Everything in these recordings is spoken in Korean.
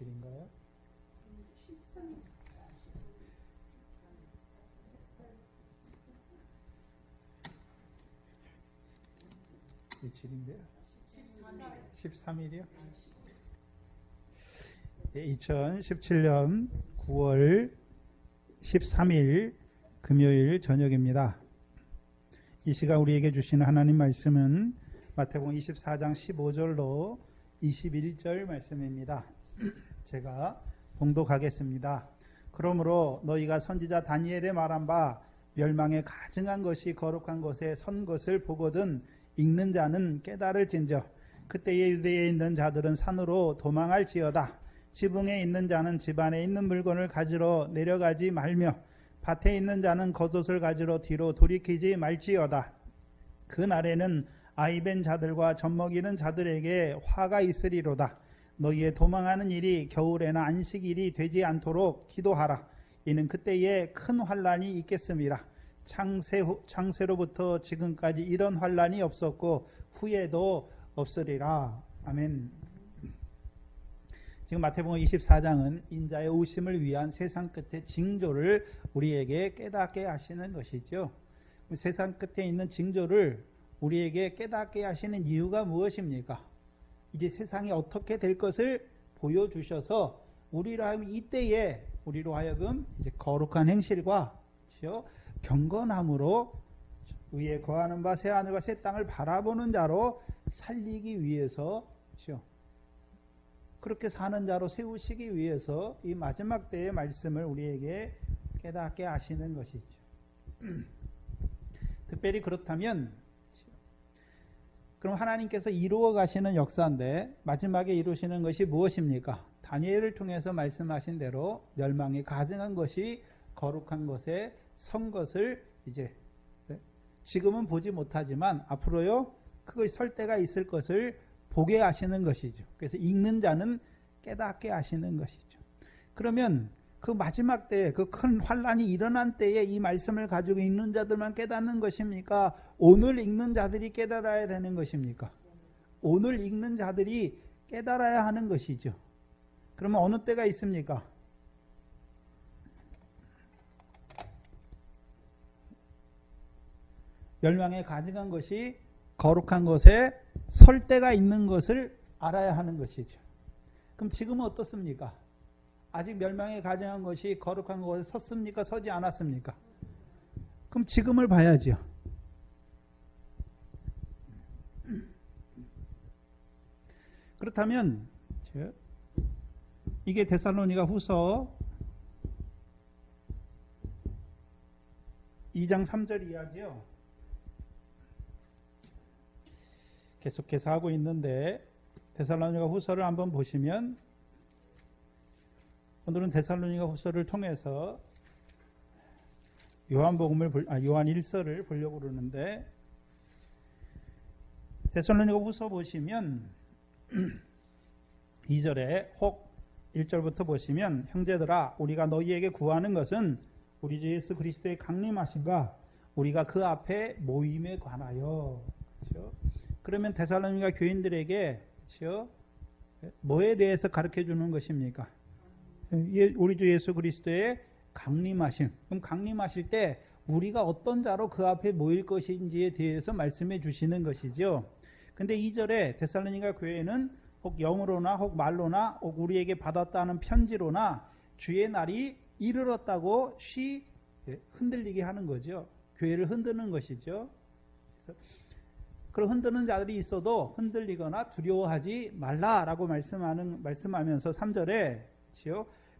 27인가요? 27인데요. 13일이요? 2017년 9월 13일 금요일 저녁입니다. 이 시간 우리에게 주시는 하나님 말씀은 마태복음 24장 15절로 21절 말씀입니다. 제가 봉독하겠습니다. 그러므로 너희가 선지자 다니엘의 말한 바 멸망에 가증한 것이 거룩한 곳에 선 것을 보거든 읽는 자는 깨달을진저 그때에 유대에 있는 자들은 산으로 도망할지어다. 지붕에 있는 자는 집 안에 있는 물건을 가지러 내려가지 말며 밭에 있는 자는 겉옷을 가지러 뒤로 돌이키지 말지어다. 그 날에는 아이벤 자들과 젖먹이는 자들에게 화가 있으리로다. 너희의 도망하는 일이 겨울에나 안식일이 되지 않도록 기도하라. 이는 그때에 큰 환란이 있겠음이라. 창세로부터 지금까지 이런 환란이 없었고 후에도 없으리라. 아멘. 지금 마태복음 24장은 인자의 오심을 위한 세상 끝의 징조를 우리에게 깨닫게 하시는 것이죠. 세상 끝에 있는 징조를 우리에게 깨닫게 하시는 이유가 무엇입니까? 이제 세상이 어떻게 될 것을 보여주셔서 우리로 하여금 이때에 우리로 하여금 이제 거룩한 행실과 경건함으로 위에 거하는 바 새 하늘과 새 땅을 바라보는 자로 살리기 위해서 그렇게 사는 자로 세우시기 위해서 이 마지막 때의 말씀을 우리에게 깨닫게 하시는 것이죠. 특별히 그렇다면 그럼 하나님께서 이루어 가시는 역사인데 마지막에 이루시는 것이 무엇입니까? 다니엘을 통해서 말씀하신 대로 멸망이 가증한 것이 거룩한 것에 선 것을 이제 지금은 보지 못하지만 앞으로요 그것이 설 때가 있을 것을 보게 하시는 것이죠. 그래서 읽는 자는 깨닫게 하시는 것이죠. 그러면 그 마지막 때에 그 큰 환란이 일어난 때에 이 말씀을 가지고 읽는 자들만 깨닫는 것입니까? 오늘 읽는 자들이 깨달아야 되는 것입니까? 오늘 읽는 자들이 깨달아야 하는 것이죠. 그러면 어느 때가 있습니까? 멸망에 가증한 것이 거룩한 것에 설 때가 있는 것을 알아야 하는 것이죠. 그럼 지금은 어떻습니까? 아직 멸망에 가증한 것이 거룩한 것에 섰습니까? 서지 않았습니까? 그럼 지금을 봐야죠. 그렇다면 이게 데살로니가 후서 2장 3절 이하죠. 계속해서 하고 있는데 데살로니가 후서를 한번 보시면 오늘은 데살로니가 후서를 통해서 요한 1서를 보려고 그러는데 데살로니가 후서 보시면 2절에 혹 1절부터 보시면 형제들아 우리가 너희에게 구하는 것은 우리 주 예수 그리스도의 강림하심과 우리가 그 앞에 모임에 관하여 그렇죠? 그러면 데살로니가 교인들에게 그렇죠? 뭐에 대해서 가르쳐 주는 것입니까? 우리 주 예수 그리스도의 강림하심. 그럼 강림하실 때 우리가 어떤 자로 그 앞에 모일 것인지에 대해서 말씀해 주시는 것이죠. 근데 2절에 데살로니가 교회는 혹 영으로나 혹 말로나 혹 우리에게 받았다는 편지로나 주의 날이 이르렀다고 흔들리게 하는 거죠. 교회를 흔드는 것이죠. 그래서 그런 흔드는 자들이 있어도 흔들리거나 두려워하지 말라라고 말씀하면서 3절에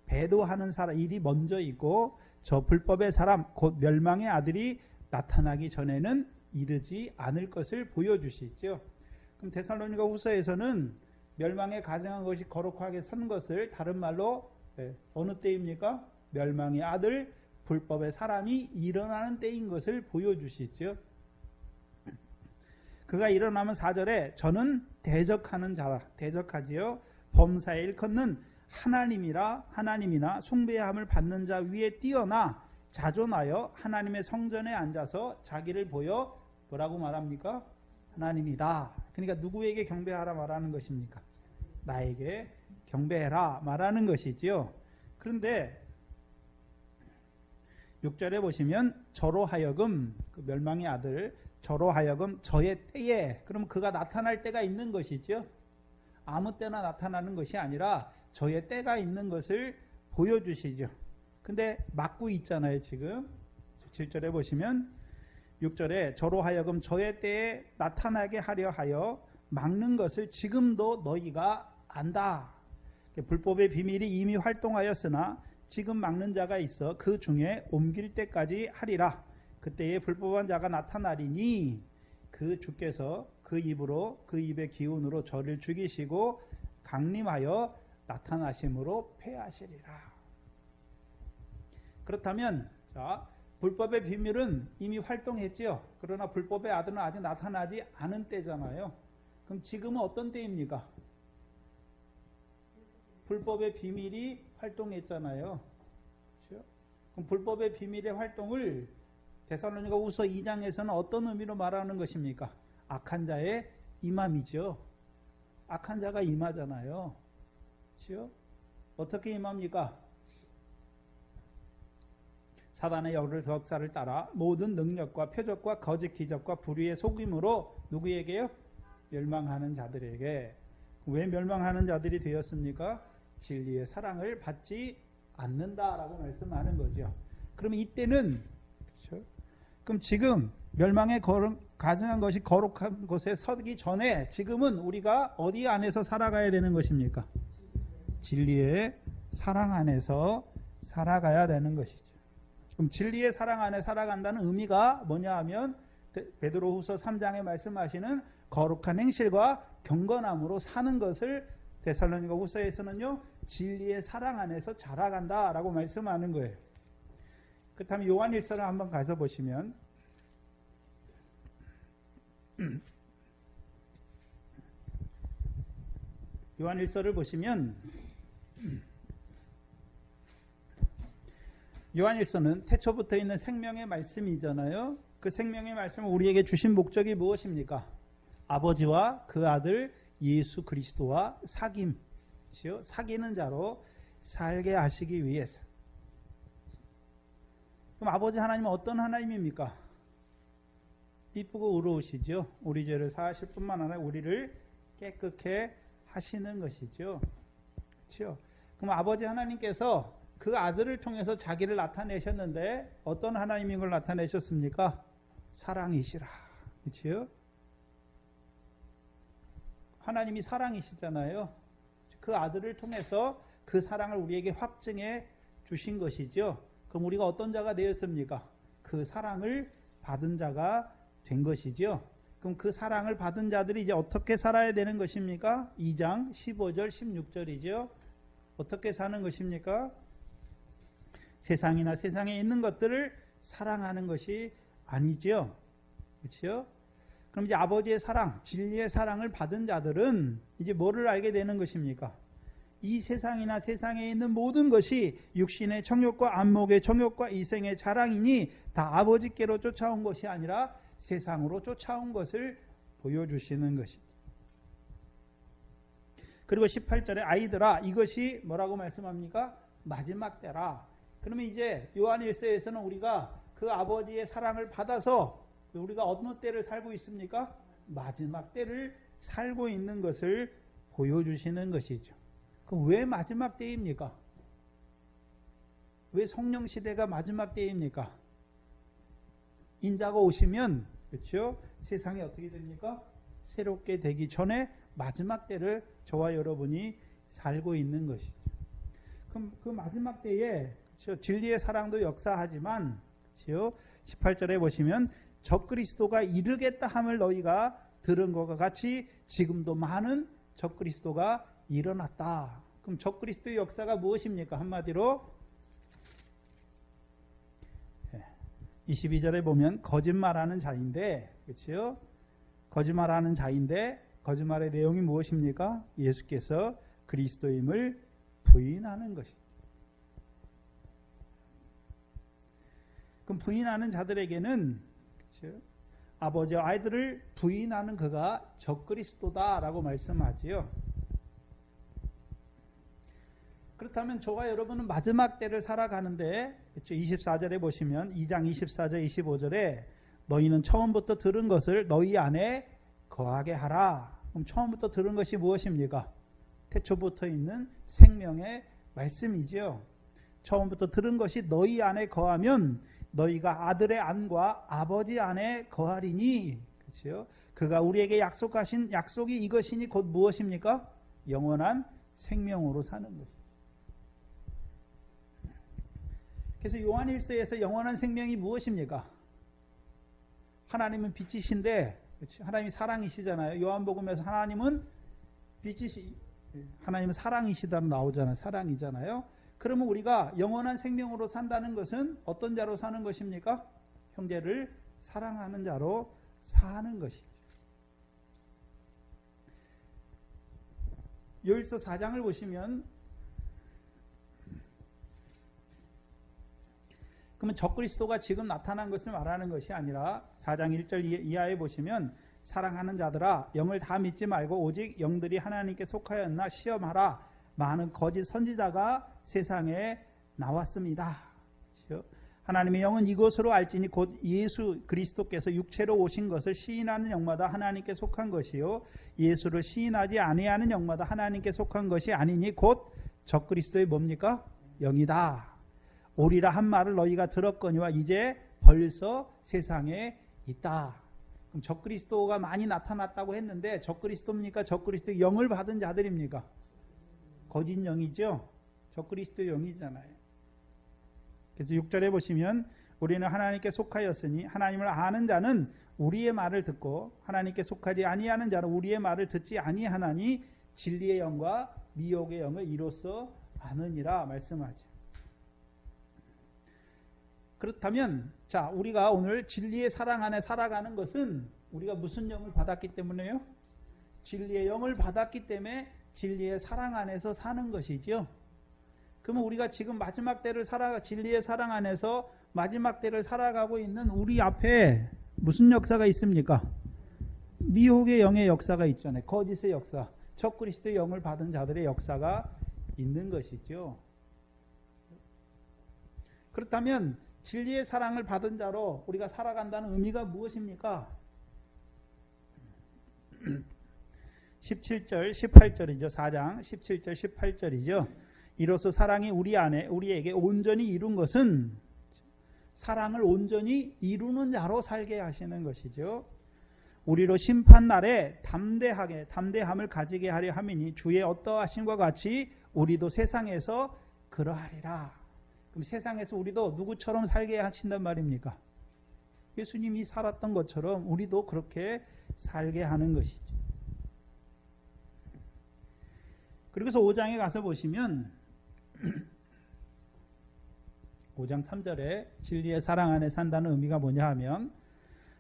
배도하는 사람 일이 먼저 있고 저 불법의 사람 곧 멸망의 아들이 나타나기 전에는 이르지 않을 것을 보여주시죠. 그럼 데살로니가 후서에서는 멸망에 가증한 것이 거룩하게 선 것을 다른 말로 어느 때입니까? 멸망의 아들 불법의 사람이 일어나는 때인 것을 보여주시죠. 그가 일어나면 4절에 저는 대적하는 자라 대적하지요. 범사에 일컫는 하나님이나 숭배함을 받는 자 위에 뛰어나 자존하여 하나님의 성전에 앉아서 자기를 보여 뭐라고 말합니까? 하나님이다. 그러니까 누구에게 경배하라 말하는 것입니까? 나에게 경배해라 말하는 것이지요. 그런데 6절에 보시면 저로 하여금, 그 멸망의 아들 저로 하여금 저의 때에, 그럼 그가 나타날 때가 있는 것이죠. 아무 때나 나타나는 것이 아니라 저의 때가 있는 것을 보여주시죠. 근데 막고 있잖아요. 지금 7절에 보시면 6절에 저로 하여금 저의 때에 나타나게 하려 하여 막는 것을 지금도 너희가 안다. 불법의 비밀이 이미 활동하였으나 지금 막는 자가 있어 그 중에 옮길 때까지 하리라. 그때에 불법한 자가 나타나리니 그 주께서 그 입으로, 그 입의 기운으로 저를 죽이시고 강림하여 나타나심으로 패하시리라. 그렇다면 자, 불법의 비밀은 이미 활동했지요. 그러나 불법의 아들은 아직 나타나지 않은 때잖아요. 그럼 지금은 어떤 때입니까? 불법의 비밀이 활동했잖아요. 그렇죠? 그럼 불법의 비밀의 활동을 데살로니가후서 2장에서는 어떤 의미로 말하는 것입니까? 악한 자의 임함이죠. 악한 자가 임하잖아요. 그렇죠? 어떻게 임합니까? 사단의 역사를 따라 모든 능력과 표적과 거짓 기적과 불의의 속임으로 누구에게요? 멸망하는 자들에게. 왜 멸망하는 자들이 되었습니까? 진리의 사랑을 받지 않는다라고 말씀하는 거죠. 그러면 이때는, 그렇죠? 그럼 지금 멸망에 가증한 것이 거룩한 곳에 서기 전에 지금은 우리가 어디 안에서 살아가야 되는 것입니까? 진리의 사랑 안에서 살아가야 되는 것이죠. 그럼 진리의 사랑 안에 살아간다는 의미가 뭐냐 하면 베드로후서 3장에 말씀하시는 거룩한 행실과 경건함으로 사는 것을 데살로니가후서에서는요 진리의 사랑 안에서 자라간다라고 말씀하는 거예요. 그렇다면 요한일서를 한번 가서 보시면 요한일서를 보시면 요한일서는 태초부터 있는 생명의 말씀이잖아요. 그 생명의 말씀을 우리에게 주신 목적이 무엇입니까? 아버지와 그 아들 예수 그리스도와 사귐이요, 사귀는 자로 살게 하시기 위해서. 그럼 아버지 하나님은 어떤 하나님입니까? 이쁘고 의로우시죠. 우리 죄를 사하실 뿐만 아니라 우리를 깨끗게 하시는 것이죠. 그렇죠? 그럼 아버지 하나님께서 그 아들을 통해서 자기를 나타내셨는데 어떤 하나님인 걸 나타내셨습니까? 사랑이시라. 그렇죠? 하나님이 사랑이시잖아요. 그 아들을 통해서 그 사랑을 우리에게 확증해 주신 것이죠. 그럼 우리가 어떤 자가 되었습니까? 그 사랑을 받은 자가 된 것이죠. 그럼 그 사랑을 받은 자들이 이제 어떻게 살아야 되는 것입니까? 2장 15절 16절이죠. 어떻게 사는 것입니까? 세상이나 세상에 있는 것들을 사랑하는 것이 아니죠. 그렇죠? 그럼 이제 아버지의 사랑, 진리의 사랑을 받은 자들은 이제 뭐를 알게 되는 것입니까? 이 세상이나 세상에 있는 모든 것이 육신의 정욕과 안목의 정욕과 이생의 자랑이니 다 아버지께로 쫓아온 것이 아니라 세상으로 쫓아온 것을 보여주시는 것입니다. 그리고 18절에 아이들아 이것이 뭐라고 말씀합니까? 마지막 때라. 그러면 이제 요한일서에서는 우리가 그 아버지의 사랑을 받아서 우리가 어느 때를 살고 있습니까? 마지막 때를 살고 있는 것을 보여주시는 것이죠. 그럼 왜 마지막 때입니까? 왜 성령 시대가 마지막 때입니까? 인자가 오시면, 그렇죠? 세상이 어떻게 됩니까? 새롭게 되기 전에 마지막 때를 저와 여러분이 살고 있는 것이죠. 그럼 그 마지막 때에, 그렇죠? 진리의 사랑도 역사하지만, 그렇죠? 18절에 보시면 적그리스도가 이르겠다 함을 너희가 들은 것과 같이 지금도 많은 적그리스도가 일어났다. 그럼 적그리스도의 역사가 무엇입니까? 한마디로 22절에 보면 거짓말하는 자인데, 그렇죠? 거짓말하는 자인데 거짓말의 내용이 무엇입니까? 예수께서 그리스도임을 부인하는 것입니다. 그럼 부인하는 자들에게는, 그렇죠? 아버지와 아이들을 부인하는 그가 적그리스도다라고 말씀하지요. 그렇다면 저와 여러분은 마지막 때를 살아가는데, 그렇죠? 24절에 보시면 2장 24절 25절에 너희는 처음부터 들은 것을 너희 안에 거하게 하라. 그럼 처음부터 들은 것이 무엇입니까? 태초부터 있는 생명의 말씀이지요. 처음부터 들은 것이 너희 안에 거하면 너희가 아들의 안과 아버지 안에 거하리니. 그렇죠? 그가 우리에게 약속하신 약속이 이것이니 곧 무엇입니까? 영원한 생명으로 사는 것입니다. 그래서 요한 1서에서 영원한 생명이 무엇입니까? 하나님은 빛이신데, 그렇죠? 하나님이 사랑이시잖아요. 요한복음에서 하나님은 빛이시, 하나님은 사랑이시다로 나오잖아요. 사랑이잖아요. 그러면 우리가 영원한 생명으로 산다는 것은 어떤 자로 사는 것입니까? 형제를 사랑하는 자로 사는 것이죠. 요일서 4장을 보시면, 그러면 적그리스도가 지금 나타난 것을 말하는 것이 아니라 4장 1절 이하에 보시면 사랑하는 자들아 영을 다 믿지 말고 오직 영들이 하나님께 속하였나 시험하라. 많은 거짓 선지자가 세상에 나왔습니다. 그렇죠? 하나님의 영은 이것으로 알지니 곧 예수 그리스도께서 육체로 오신 것을 시인하는 영마다 하나님께 속한 것이요 예수를 시인하지 아니하는 영마다 하나님께 속한 것이 아니니 곧 적그리스도의 뭡니까? 영이다. 오리라 한 말을 너희가 들었거니와 이제 벌써 세상에 있다. 그럼 적그리스도가 많이 나타났다고 했는데 적그리스도입니까? 적그리스도의 영을 받은 자들입니까? 거짓 영이죠. 적그리스도의 영이잖아요. 그래서 6절에 보시면 우리는 하나님께 속하였으니 하나님을 아는 자는 우리의 말을 듣고 하나님께 속하지 아니하는 자는 우리의 말을 듣지 아니하나니 진리의 영과 미혹의 영을 이로써 아느니라 말씀하죠. 그렇다면 자 우리가 오늘 진리의 사랑 안에 살아가는 것은 우리가 무슨 영을 받았기 때문에요? 진리의 영을 받았기 때문에 진리의 사랑 안에서 사는 것이죠. 그러면 우리가 지금 마지막 때를 진리의 사랑 안에서 마지막 때를 살아가고 있는 우리 앞에 무슨 역사가 있습니까? 미혹의 영의 역사가 있잖아요. 거짓의 역사, 적그리스도의 영을 받은 자들의 역사가 있는 것이죠. 그렇다면 진리의 사랑을 받은 자로 우리가 살아간다는 의미가 무엇입니까? 17절, 18절이죠. 4장 17절, 18절이죠. 이로써 사랑이 우리에게 온전히 이룬 것은 사랑을 온전히 이루는 자로 살게 하시는 것이죠. 우리로 심판날에 담대함을 가지게 하려 함이니 주의 어떠하심과 같이 우리도 세상에서 그러하리라. 그럼 세상에서 우리도 누구처럼 살게 하신단 말입니까? 예수님이 살았던 것처럼 우리도 그렇게 살게 하는 것이죠. 그리고서 5장에 가서 보시면 5장 3절에 진리의 사랑 안에 산다는 의미가 뭐냐 하면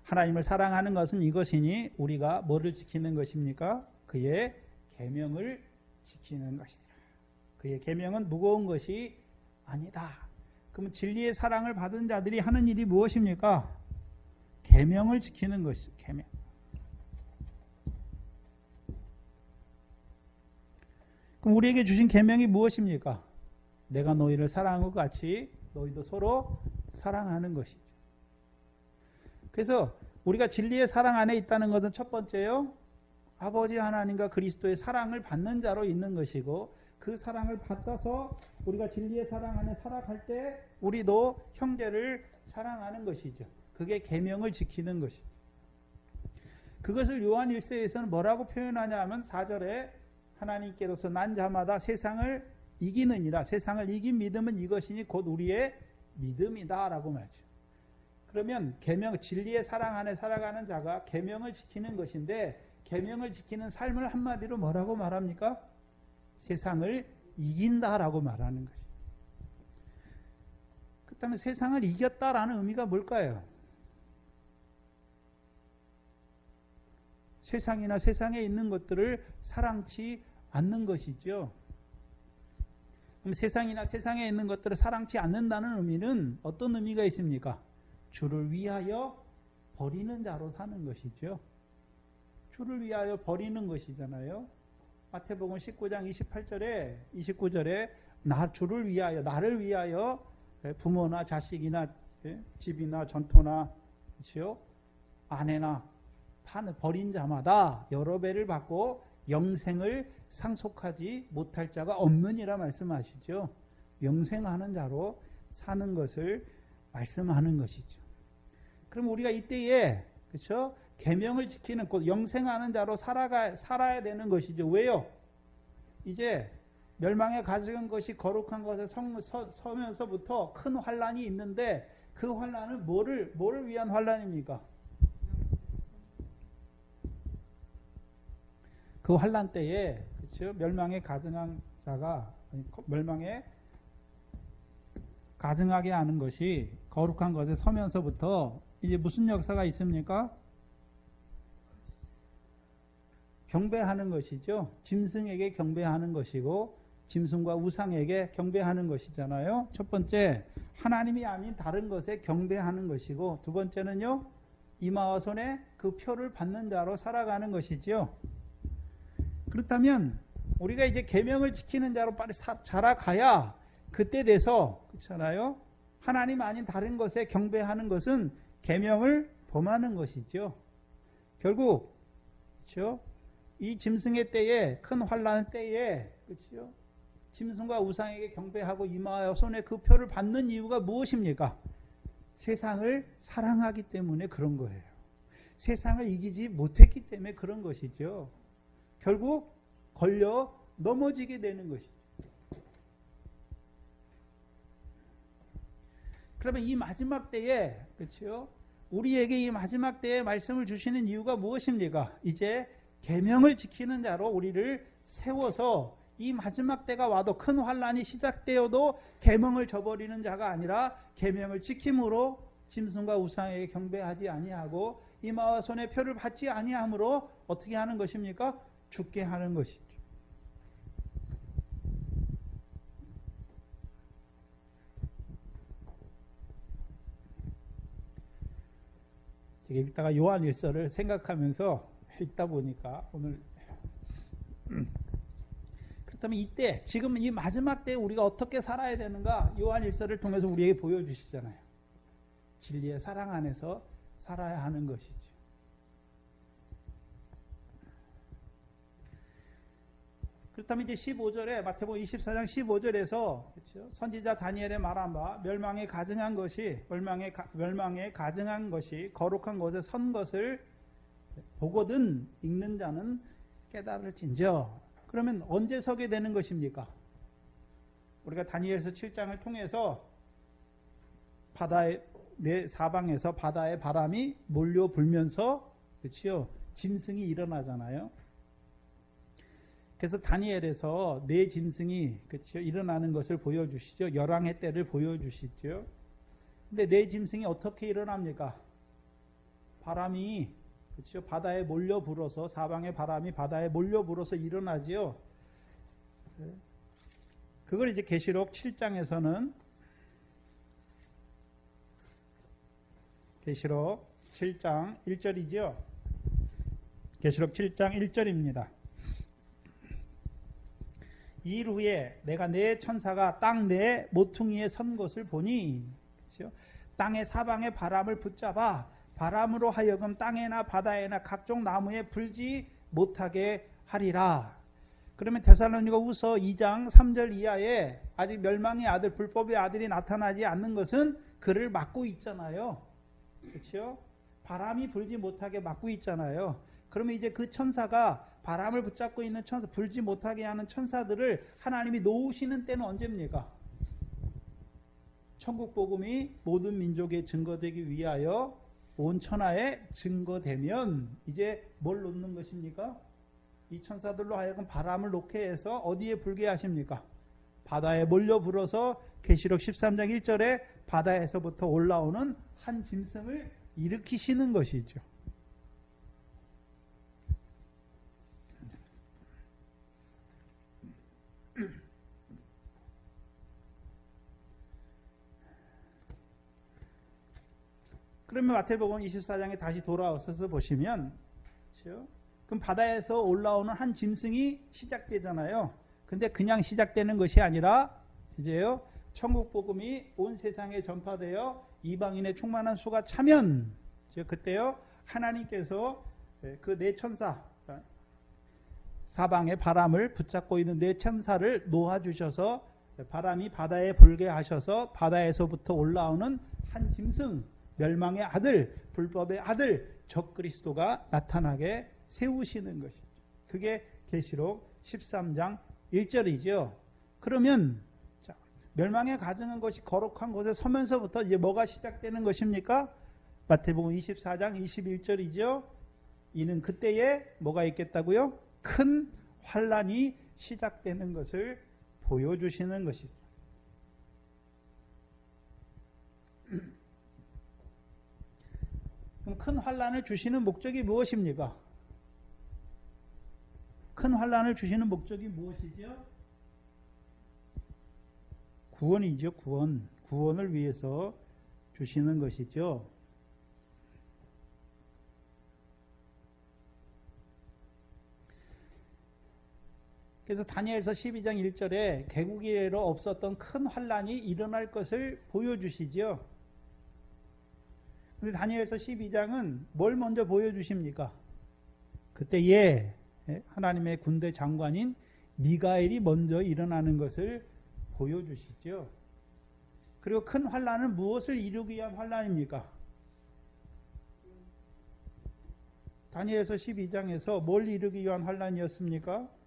하나님을 사랑하는 것은 이것이니 우리가 뭐를 지키는 것입니까? 그의 계명을 지키는 것이다. 그의 계명은 무거운 것이 아니다. 그러면 진리의 사랑을 받은 자들이 하는 일이 무엇입니까? 계명을 지키는 것이죠. 계명. 그럼 우리에게 주신 계명이 무엇입니까? 내가 너희를 사랑한 것 같이 너희도 서로 사랑하는 것이죠. 그래서 우리가 진리의 사랑 안에 있다는 것은 첫 번째요. 아버지 하나님과 그리스도의 사랑을 받는 자로 있는 것이고 그 사랑을 받아서 우리가 진리의 사랑 안에 살아갈 때 우리도 형제를 사랑하는 것이죠. 그게 계명을 지키는 것이죠. 그것을 요한 1서에서는 뭐라고 표현하냐 하면 4절에 하나님께로서 난 자마다 세상을 이기느니라. 세상을 이긴 믿음은 이것이니 곧 우리의 믿음이다 라고 말하죠. 그러면 계명, 진리의 사랑 안에 살아가는 자가 계명을 지키는 것인데 계명을 지키는 삶을 한마디로 뭐라고 말합니까? 세상을 이긴다라고 말하는 것이죠. 그렇다면 세상을 이겼다라는 의미가 뭘까요? 세상이나 세상에 있는 것들을 사랑치 않는 것이죠. 그럼 세상이나 세상에 있는 것들을 사랑치 않는다는 의미는 어떤 의미가 있습니까? 주를 위하여 버리는 자로 사는 것이죠. 주를 위하여 버리는 것이잖아요. 마태복음 19장 29절에 주를 위하여, 나를 위하여 부모나 자식이나 집이나 전토나, 그렇죠? 아내나 버린 자마다 여러 배를 받고 영생을 상속하지 못할 자가 없느니라 말씀하시죠. 영생하는 자로 사는 것을 말씀하는 것이죠. 그럼 우리가 이때에, 그렇죠? 계명을 지키는, 곧 영생하는 자로 살아야 되는 것이죠. 왜요? 이제 멸망에 가져간 것이 거룩한 것에 서면서부터 큰 환란이 있는데, 그 환란은 뭐를 위한 환란입니까? 그 환란 때에, 그렇죠? 멸망에 가증한 자가, 멸망에 가증하게 하는 것이 거룩한 것에 서면서부터 이제 무슨 역사가 있습니까? 경배하는 것이죠. 짐승에게 경배하는 것이고, 짐승과 우상에게 경배하는 것이잖아요. 첫 번째, 하나님이 아닌 다른 것에 경배하는 것이고, 두 번째는요, 이마와 손에 그 표를 받는 자로 살아가는 것이죠. 그렇다면 우리가 이제 계명을 지키는 자로 빨리 자라가야 그때 돼서, 그렇잖아요. 하나님 아닌 다른 것에 경배하는 것은 계명을 범하는 것이죠. 결국, 그렇죠? 이 짐승의 때에, 큰 환란 때에, 그렇죠? 짐승과 우상에게 경배하고 이마와 손에 그 표를 받는 이유가 무엇입니까? 세상을 사랑하기 때문에 그런 거예요. 세상을 이기지 못했기 때문에 그런 것이죠. 결국 걸려 넘어지게 되는 것이죠. 그러면 이 마지막 때에, 그렇죠? 우리에게 이 마지막 때에 말씀을 주시는 이유가 무엇입니까? 이제 계명을 지키는 자로 우리를 세워서 이 마지막 때가 와도, 큰 환란이 시작되어도 계명을 저버리는 자가 아니라 계명을 지킴으로 짐승과 우상에게 경배하지 아니하고 이마와 손에 표를 받지 아니함으로 어떻게 하는 것입니까? 죽게 하는 것이죠. 제가 읽다가 요한일서를 생각하면서 읽다 보니까 오늘, 그렇다면 이때, 지금 이 마지막 때에 우리가 어떻게 살아야 되는가, 요한일서를 통해서 우리에게 보여주시잖아요. 진리의 사랑 안에서 살아야 하는 것이죠. 그렇다면 이제 15절에, 마태복음 24장 15절에서, 그렇죠? 선지자 다니엘의 말한 바 멸망에 가증한 것이 거룩한 곳에 선 것을 보거든 읽는 자는 깨달을진저. 그러면 언제 서게 되는 것입니까? 우리가 다니엘서 7장을 통해서 바다의 사방에서 바다의 바람이 몰려 불면서, 그렇죠? 짐승이 일어나잖아요. 그래서 다니엘에서 네 짐승이, 그렇죠? 일어나는 것을 보여주시죠. 열왕의 때를 보여주시죠. 근데 네 짐승이 어떻게 일어납니까? 바람이, 그렇죠? 바다에 몰려 불어서, 사방의 바람이 바다에 몰려 불어서 일어나지요. 그걸 이제 계시록 7장에서는, 계시록 7장 1절이죠. 계시록 7장 1절입니다. 이일 후에 내가 내 천사가 땅 내 모퉁이에 선 것을 보니, 그렇죠? 땅의 사방의 바람을 붙잡아 바람으로 하여금 땅에나 바다에나 각종 나무에 불지 못하게 하리라. 그러면 데살로니가후서 2장 3절 이하에 아직 멸망의 아들, 불법의 아들이 나타나지 않는 것은 그를 막고 있잖아요. 그렇죠? 바람이 불지 못하게 막고 있잖아요. 그러면 이제 그 천사가, 바람을 붙잡고 있는 천사, 불지 못하게 하는 천사들을 하나님이 놓으시는 때는 언제입니까? 천국 복음이 모든 민족에 증거되기 위하여 온 천하에 증거되면 이제 뭘 놓는 것입니까? 이 천사들로 하여금 바람을 놓게 해서 어디에 불게 하십니까? 바다에 몰려 불어서 계시록 13장 1절에 바다에서부터 올라오는 한 짐승을 일으키시는 것이죠. 그러면 마태복음 24장에 다시 돌아와서 보시면, 그렇죠? 그럼 바다에서 올라오는 한 짐승이 시작되잖아요. 근데 그냥 시작되는 것이 아니라 이제요 천국 복음이 온 세상에 전파되어 이방인의 충만한 수가 차면 그때요 하나님께서 그 네 천사 사방의 바람을 붙잡고 있는 네 천사를 놓아주셔서 바람이 바다에 불게 하셔서 바다에서부터 올라오는 한 짐승 멸망의 아들 불법의 아들 적그리스도가 나타나게 세우시는 것이죠. 그게 계시록 13장 1절이죠. 그러면 자, 멸망에 가증한 것이 거룩한 곳에 서면서부터 이제 뭐가 시작되는 것입니까? 마태복음 24장 21절이죠. 이는 그때에 뭐가 있겠다고요? 큰 환란이 시작되는 것을 보여주시는 것이죠. 그럼 큰 환란을 주시는 목적이 무엇입니까? 큰 환란을 주시는 목적이 무엇이죠? 구원이죠. 구원을 위해서 주시는 것이죠. 그래서 다니엘서 12장 1절에 개국 이래로 없었던 큰 환란이 일어날 것을 보여주시죠. 그런데 다니엘서 12장은 뭘 먼저 보여주십니까? 그때에 하나님의 군대 장관인 미가엘이 먼저 일어나는 것을 보여주시죠. 그리고 큰 환란은 무엇을 이루기 위한 환란입니까? 다니엘서 12장에서 뭘 이루기 위한 환란이었습니까?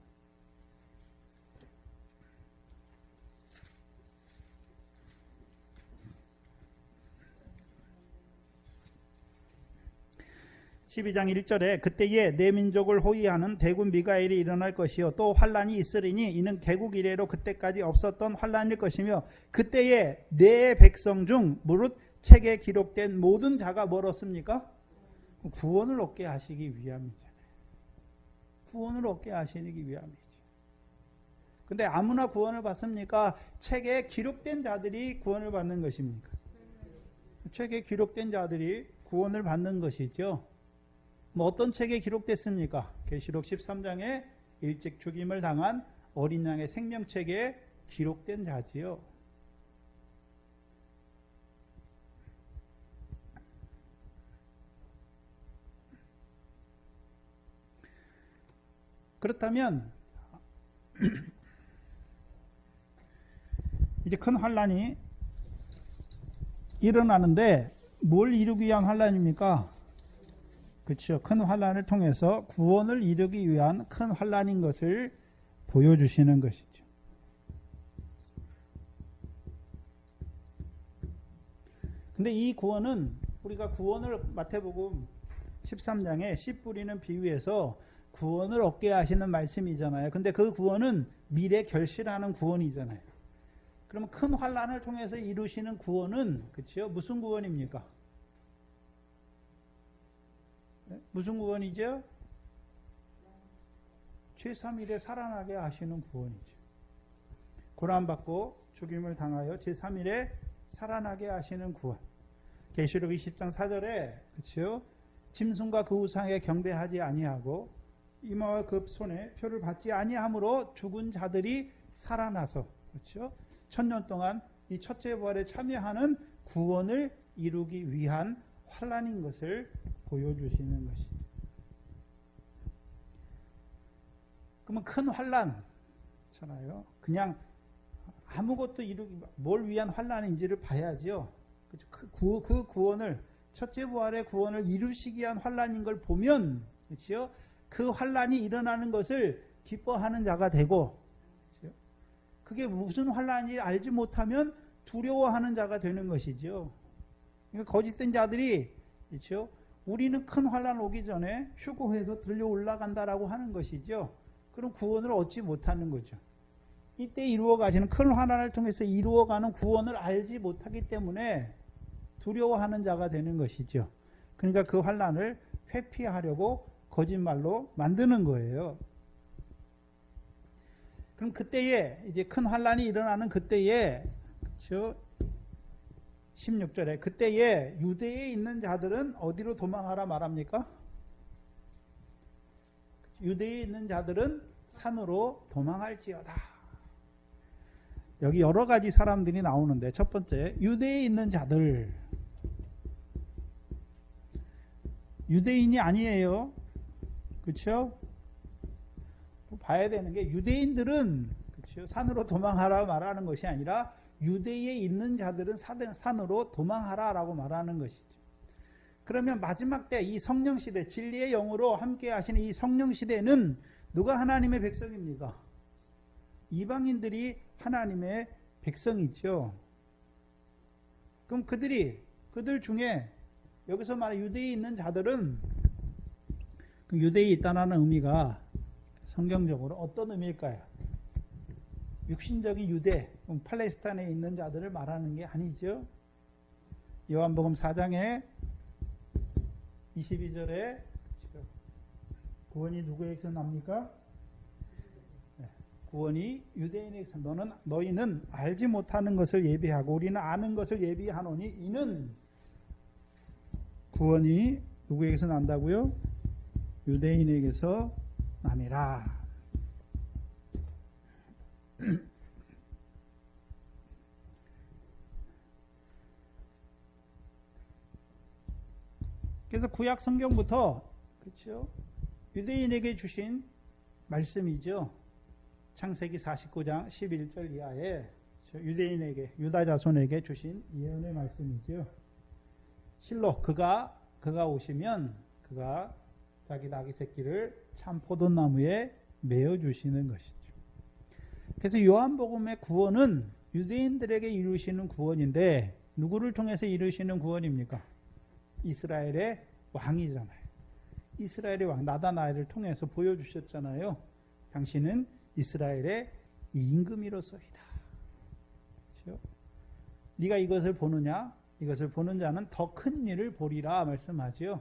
(12장 1절에) 그때에 내 민족을 호위하는 대군 미가엘이 일어날 것이요 또 환란이 있으리니 이는 개국 이래로 그때까지 없었던 환란일 것이며 그때에 내 백성 중 무릇 책에 기록된 모든 자가 멀었습니까? 구원을 얻게 하시기 위함이잖아요. 구원을 얻게 하시기 위함이죠. 근데 아무나 구원을 받습니까? 책에 기록된 자들이 구원을 받는 것입니까? 책에 기록된 자들이 구원을 받는 것이죠. 뭐 어떤 책에 기록됐습니까? 계시록 13장에 일찍 죽임을 당한 어린 양의 생명책에 기록된 자지요. 그렇다면 이제 큰 환란이 일어나는데 뭘 이루기 위한 환란입니까? 그렇죠. 큰 환란을 통해서 구원을 이루기 위한 큰 환란인 것을 보여주시는 것이죠. 근데 이 구원은 우리가 구원을 마태복음 13장에 씨 뿌리는 비유에서 구원을 얻게 하시는 말씀이잖아요. 근데 그 구원은 미래 결실하는 구원이잖아요. 그러면 큰 환란을 통해서 이루시는 구원은 그렇죠? 무슨 구원입니까? 무슨 구원이죠? 제3일에 살아나게 하시는 구원이죠. 고난받고 죽임을 당하여 제3일에 살아나게 하시는 구원. 계시록 20장 4절에 그렇죠? 짐승과 그 우상에 경배하지 아니하고 이마와 그 손에 표를 받지 아니함으로 죽은 자들이 살아나서 그렇죠? 1000년 동안 이 첫째 부활에 참여하는 구원을 이루기 위한 환란인 것을 보여주시는 것이죠. 그러면 큰 환란잖아요. 그냥 아무것도 이루기 뭘 위한 환란인지를 봐야죠. 그 구원을 첫째 부활의 구원을 이루시기 위한 환란인 걸 보면 그렇죠? 그 환란이 일어나는 것을 기뻐하는 자가 되고 그렇죠? 그게 무슨 환란인지 알지 못하면 두려워하는 자가 되는 것이죠. 그러니까 거짓된 자들이 그렇죠? 우리는 큰 환란 오기 전에 휴거해서 들려 올라간다라고 하는 것이죠. 그럼 구원을 얻지 못하는 거죠. 이때 이루어 가시는 큰 환난을 통해서 이루어가는 구원을 알지 못하기 때문에 두려워하는 자가 되는 것이죠. 그러니까 그 환난을 회피하려고 거짓말로 만드는 거예요. 그럼 그때에 이제 큰 환난이 일어나는 그때에 그렇죠? 16절에 그때에 유대에 있는 자들은 어디로 도망하라 말합니까? 유대에 있는 자들은 산으로 도망할지어다. 여기 여러 가지 사람들이 나오는데 첫 번째 유대에 있는 자들. 유대인이 아니에요. 그렇죠? 봐야 되는 게 유대인들은 그렇죠? 산으로 도망하라 말하는 것이 아니라 유대에 있는 자들은 산으로 도망하라라고 말하는 것이죠. 그러면 마지막 때 이 성령 시대, 진리의 영으로 함께 하시는 이 성령 시대는 누가 하나님의 백성입니까? 이방인들이 하나님의 백성이죠. 그럼 그들 중에 여기서 말하는 유대에 있는 자들은 그 유대에 있다는 의미가 성경적으로 어떤 의미일까요? 육신적인 유대, 팔레스타인에 있는 자들을 말하는 게 아니죠. 요한복음 4장에 22절에 구원이 누구에게서 납니까? 구원이 유대인에게서 너희는 알지 못하는 것을 예비하고 우리는 아는 것을 예비하노니 이는 구원이 누구에게서 난다고요? 유대인에게서 남이라. 그래서 구약 성경부터 그렇죠? 유대인에게 주신 말씀이죠. 창세기 49장 11절 이하에 유대인에게 유다 자손에게 주신 예언의 말씀이죠. 실로 그가 오시면 그가 자기 나귀 새끼를 참 포도나무에 메어 주시는 것이죠. 그래서 요한복음의 구원은 유대인들에게 이루시는 구원인데 누구를 통해서 이루시는 구원입니까? 이스라엘의 왕이잖아요. 이스라엘의 왕 나다나엘을 통해서 보여주셨잖아요. 당신은 이스라엘의 임금이로소이다. 그렇죠? 네가 이것을 보느냐? 이것을 보는 자는 더 큰 일을 보리라 말씀하지요.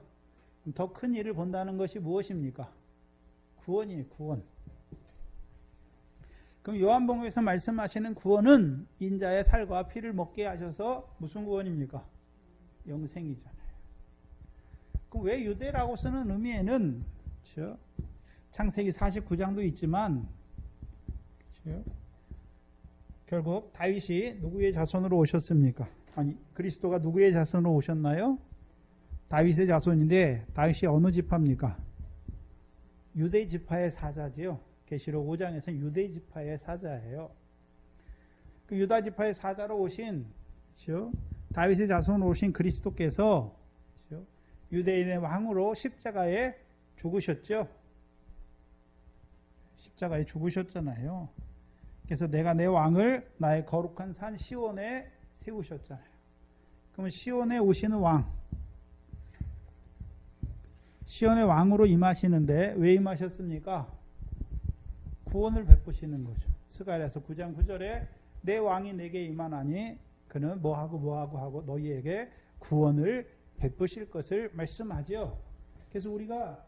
더 큰 일을 본다는 것이 무엇입니까? 구원이에요. 구원. 그럼 요한복음에서 말씀하시는 구원은 인자의 살과 피를 먹게 하셔서 무슨 구원입니까? 영생이잖아요. 그럼 왜 유대라고 쓰는 의미에는 그렇죠? 창세기 49장도 있지만 그렇죠? 결국 다윗이 누구의 자손으로 오셨습니까? 아니 그리스도가 누구의 자손으로 오셨나요? 다윗의 자손인데 다윗이 어느 지파입니까? 유대 지파의 사자지요. 계시록 5장에서는 유대 지파의 사자예요. 그 유다 지파의 사자로 오신 그렇죠? 다윗의 자손으로 오신 그리스도께서 그렇죠? 유대인의 왕으로 십자가에 죽으셨죠. 십자가에 죽으셨잖아요. 그래서 내가 내 왕을 나의 거룩한 산 시온에 세우셨잖아요. 그러면 시온에 오시는 왕, 시온의 왕으로 임하시는데 왜 임하셨습니까? 구원을 베푸시는 거죠. 스가랴서 9장 9절에 내 왕이 내게 임하나니 그는 뭐하고 하고 너희에게 구원을 베푸실 것을 말씀하죠. 그래서 우리가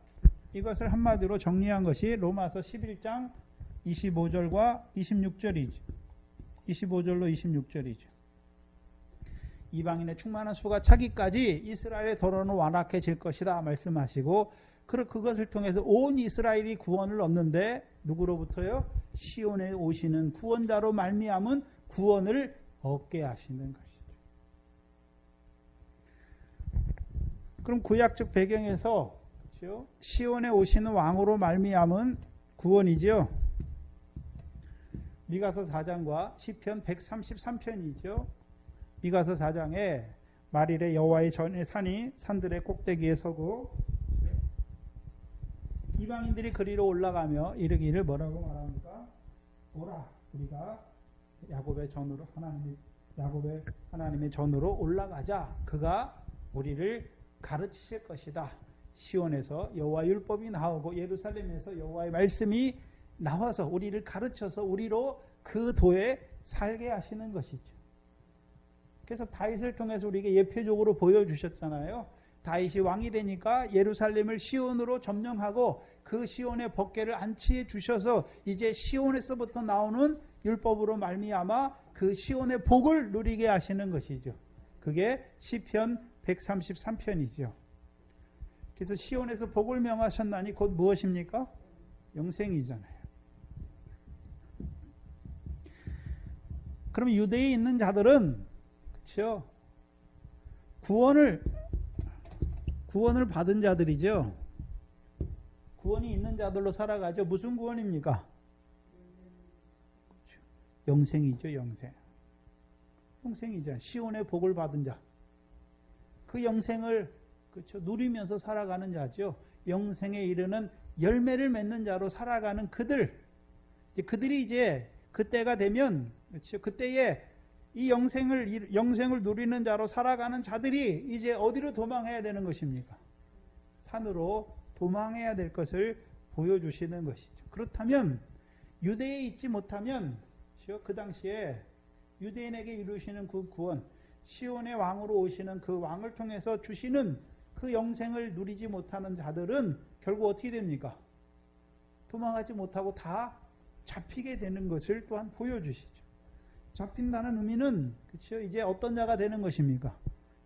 이것을 한마디로 정리한 것이 로마서 11장 25절과 26절이죠. 25절로 26절이죠. 이방인의 충만한 수가 차기까지 이스라엘의 더러는 완악해질 것이다 말씀하시고 그것을 통해서 온 이스라엘이 구원을 얻는데 누구로부터요? 시온에 오시는 구원자로 말미암은 구원을 얻게 하시는 것이죠. 그럼 구약적 배경에서 그렇죠? 시온에 오시는 왕으로 말미암은 구원이죠. 미가서 4장과 시편 133편이죠. 미가서 4장에 말일에 여호와의 전의 산이 산들의 꼭대기에 서고 이방인들이 그리로 올라가며 이르기를 뭐라고 말합니까? 오라 우리가 야곱의 전으로 하나님의 전으로 올라가자. 그가 우리를 가르치실 것이다. 시온에서 여호와의 율법이 나오고 예루살렘에서 여호와의 말씀이 나와서 우리를 가르쳐서 우리로 그 도에 살게 하시는 것이죠. 그래서 다윗을 통해서 우리에게 예표적으로 보여주셨잖아요. 다윗이 왕이 되니까 예루살렘을 시온으로 점령하고 그 시온의 법궤를 안치해 주셔서 이제 시온에서부터 나오는 율법으로 말미암아 그 시온의 복을 누리게 하시는 것이죠. 그게 시편 133편이죠. 그래서 시온에서 복을 명하셨나니 곧 그러면 유대에 있는 자들은 그렇죠? 구원을 받은 자들이죠. 구원이 있는 자들로 살아가죠. 무슨 구원입니까? 그렇죠. 영생이죠, 영생. 영생이죠. 시온의 복을 받은 자. 그 영생을 그렇죠. 누리면서 살아가는 자죠. 영생에 이르는 열매를 맺는 자로 살아가는 그들이 이제 그때가 되면 그렇죠. 그때에 이 영생을 누리는 자로 살아가는 자들이 이제 어디로 도망해야 되는 것입니까? 산으로 도망해야 될 것을 보여주시는 것이죠. 그렇다면 유대에 있지 못하면 그렇죠. 그 당시에 유대인에게 이루시는 그 구원, 시온의 왕으로 오시는 그 왕을 통해서 주시는 그 영생을 누리지 못하는 자들은 결국 어떻게 됩니까? 도망하지 못하고 다 잡히게 되는 것을 또한 보여주시죠. 잡힌다는 의미는 그렇죠? 이제 어떤 자가 되는 것입니까?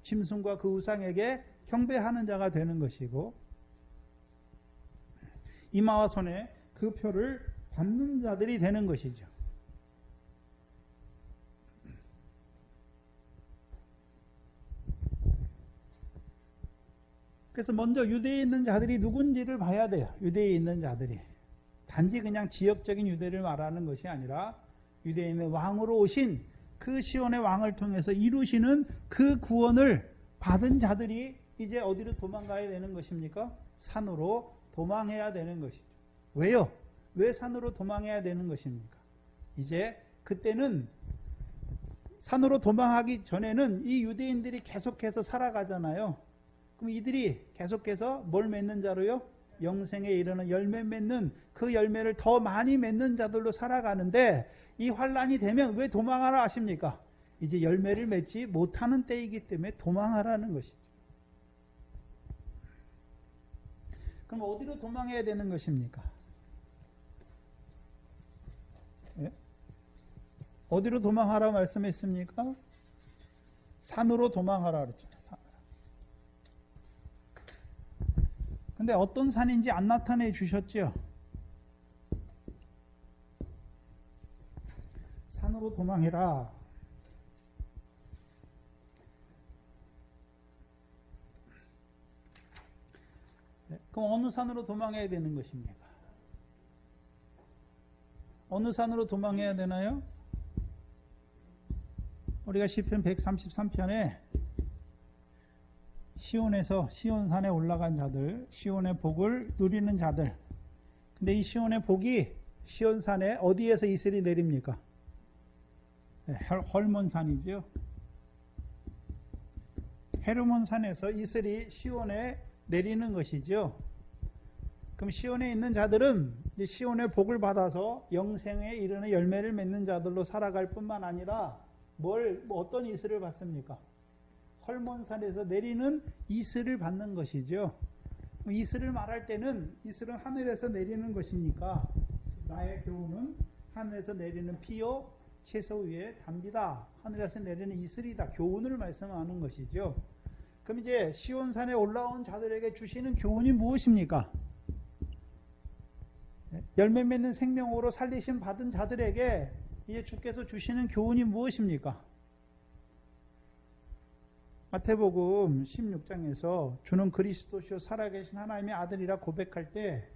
짐승과 그 우상에게 경배하는 자가 되는 것이고 이마와 손에 그 표를 받는 자들이 되는 것이죠. 그래서 먼저 유대에 있는 자들이 누군지를 봐야 돼요. 유대에 있는 자들이. 단지 그냥 지역적인 유대를 말하는 것이 아니라 유대에 있는 왕으로 오신 그 시온의 왕을 통해서 이루시는 그 구원을 받은 자들이 이제 어디로 도망가야 되는 것입니까? 산으로 도망해야 되는 것이죠. 왜요? 왜 산으로 도망해야 되는 것입니까? 이제 그때는 산으로 도망하기 전에는 이 유대인들이 계속해서 살아가잖아요. 그럼 이들이 계속해서 뭘 맺는 자로요? 영생에 이르는 열매 맺는 그 열매를 더 많이 맺는 자들로 살아가는데 이 환란이 되면 왜 도망하라 하십니까? 이제 열매를 맺지 못하는 때이기 때문에 도망하라는 것이죠. 그럼 어디로 도망해야 되는 것입니까? 예? 어디로 도망하라 말씀했습니까? 산으로 도망하라 그랬죠. 근데 어떤 산인지 안 나타내 주셨죠? 산으로 도망해라. 그럼 어느 산으로 도망해야 되는 것입니까? 어느 산으로 도망해야 되나요? 우리가 시편 133편에 시온산에 올라간 자들, 시온의 복을 누리는 자들. 근데 이 시온의 복이 시온산에 어디에서 이슬이 내립니까? 헐몬산이죠. 헤르몬산에서 이슬이 시온에 내리는 것이죠. 그럼 시온에 있는 자들은 시온의 복을 받아서 영생에 이르는 열매를 맺는 자들로 살아갈 뿐만 아니라 어떤 이슬을 받습니까? 헐몬산에서 내리는 이슬을 받는 것이죠. 이슬을 말할 때는 이슬은 하늘에서 내리는 것이니까 나의 교훈은 하늘에서 내리는 피요 채소 위에 담비다. 하늘에서 내리는 이슬이다. 교훈을 말씀하는 것이죠. 그럼 이제 시온산에 올라온 자들에게 주시는 교훈이 무엇입니까? 열매 맺는 생명으로 살리심 받은 자들에게 이제 주께서 주시는 교훈이 무엇입니까? 마태복음 16장에서 주는 그리스도시요 살아계신 하나님의 아들이라 고백할 때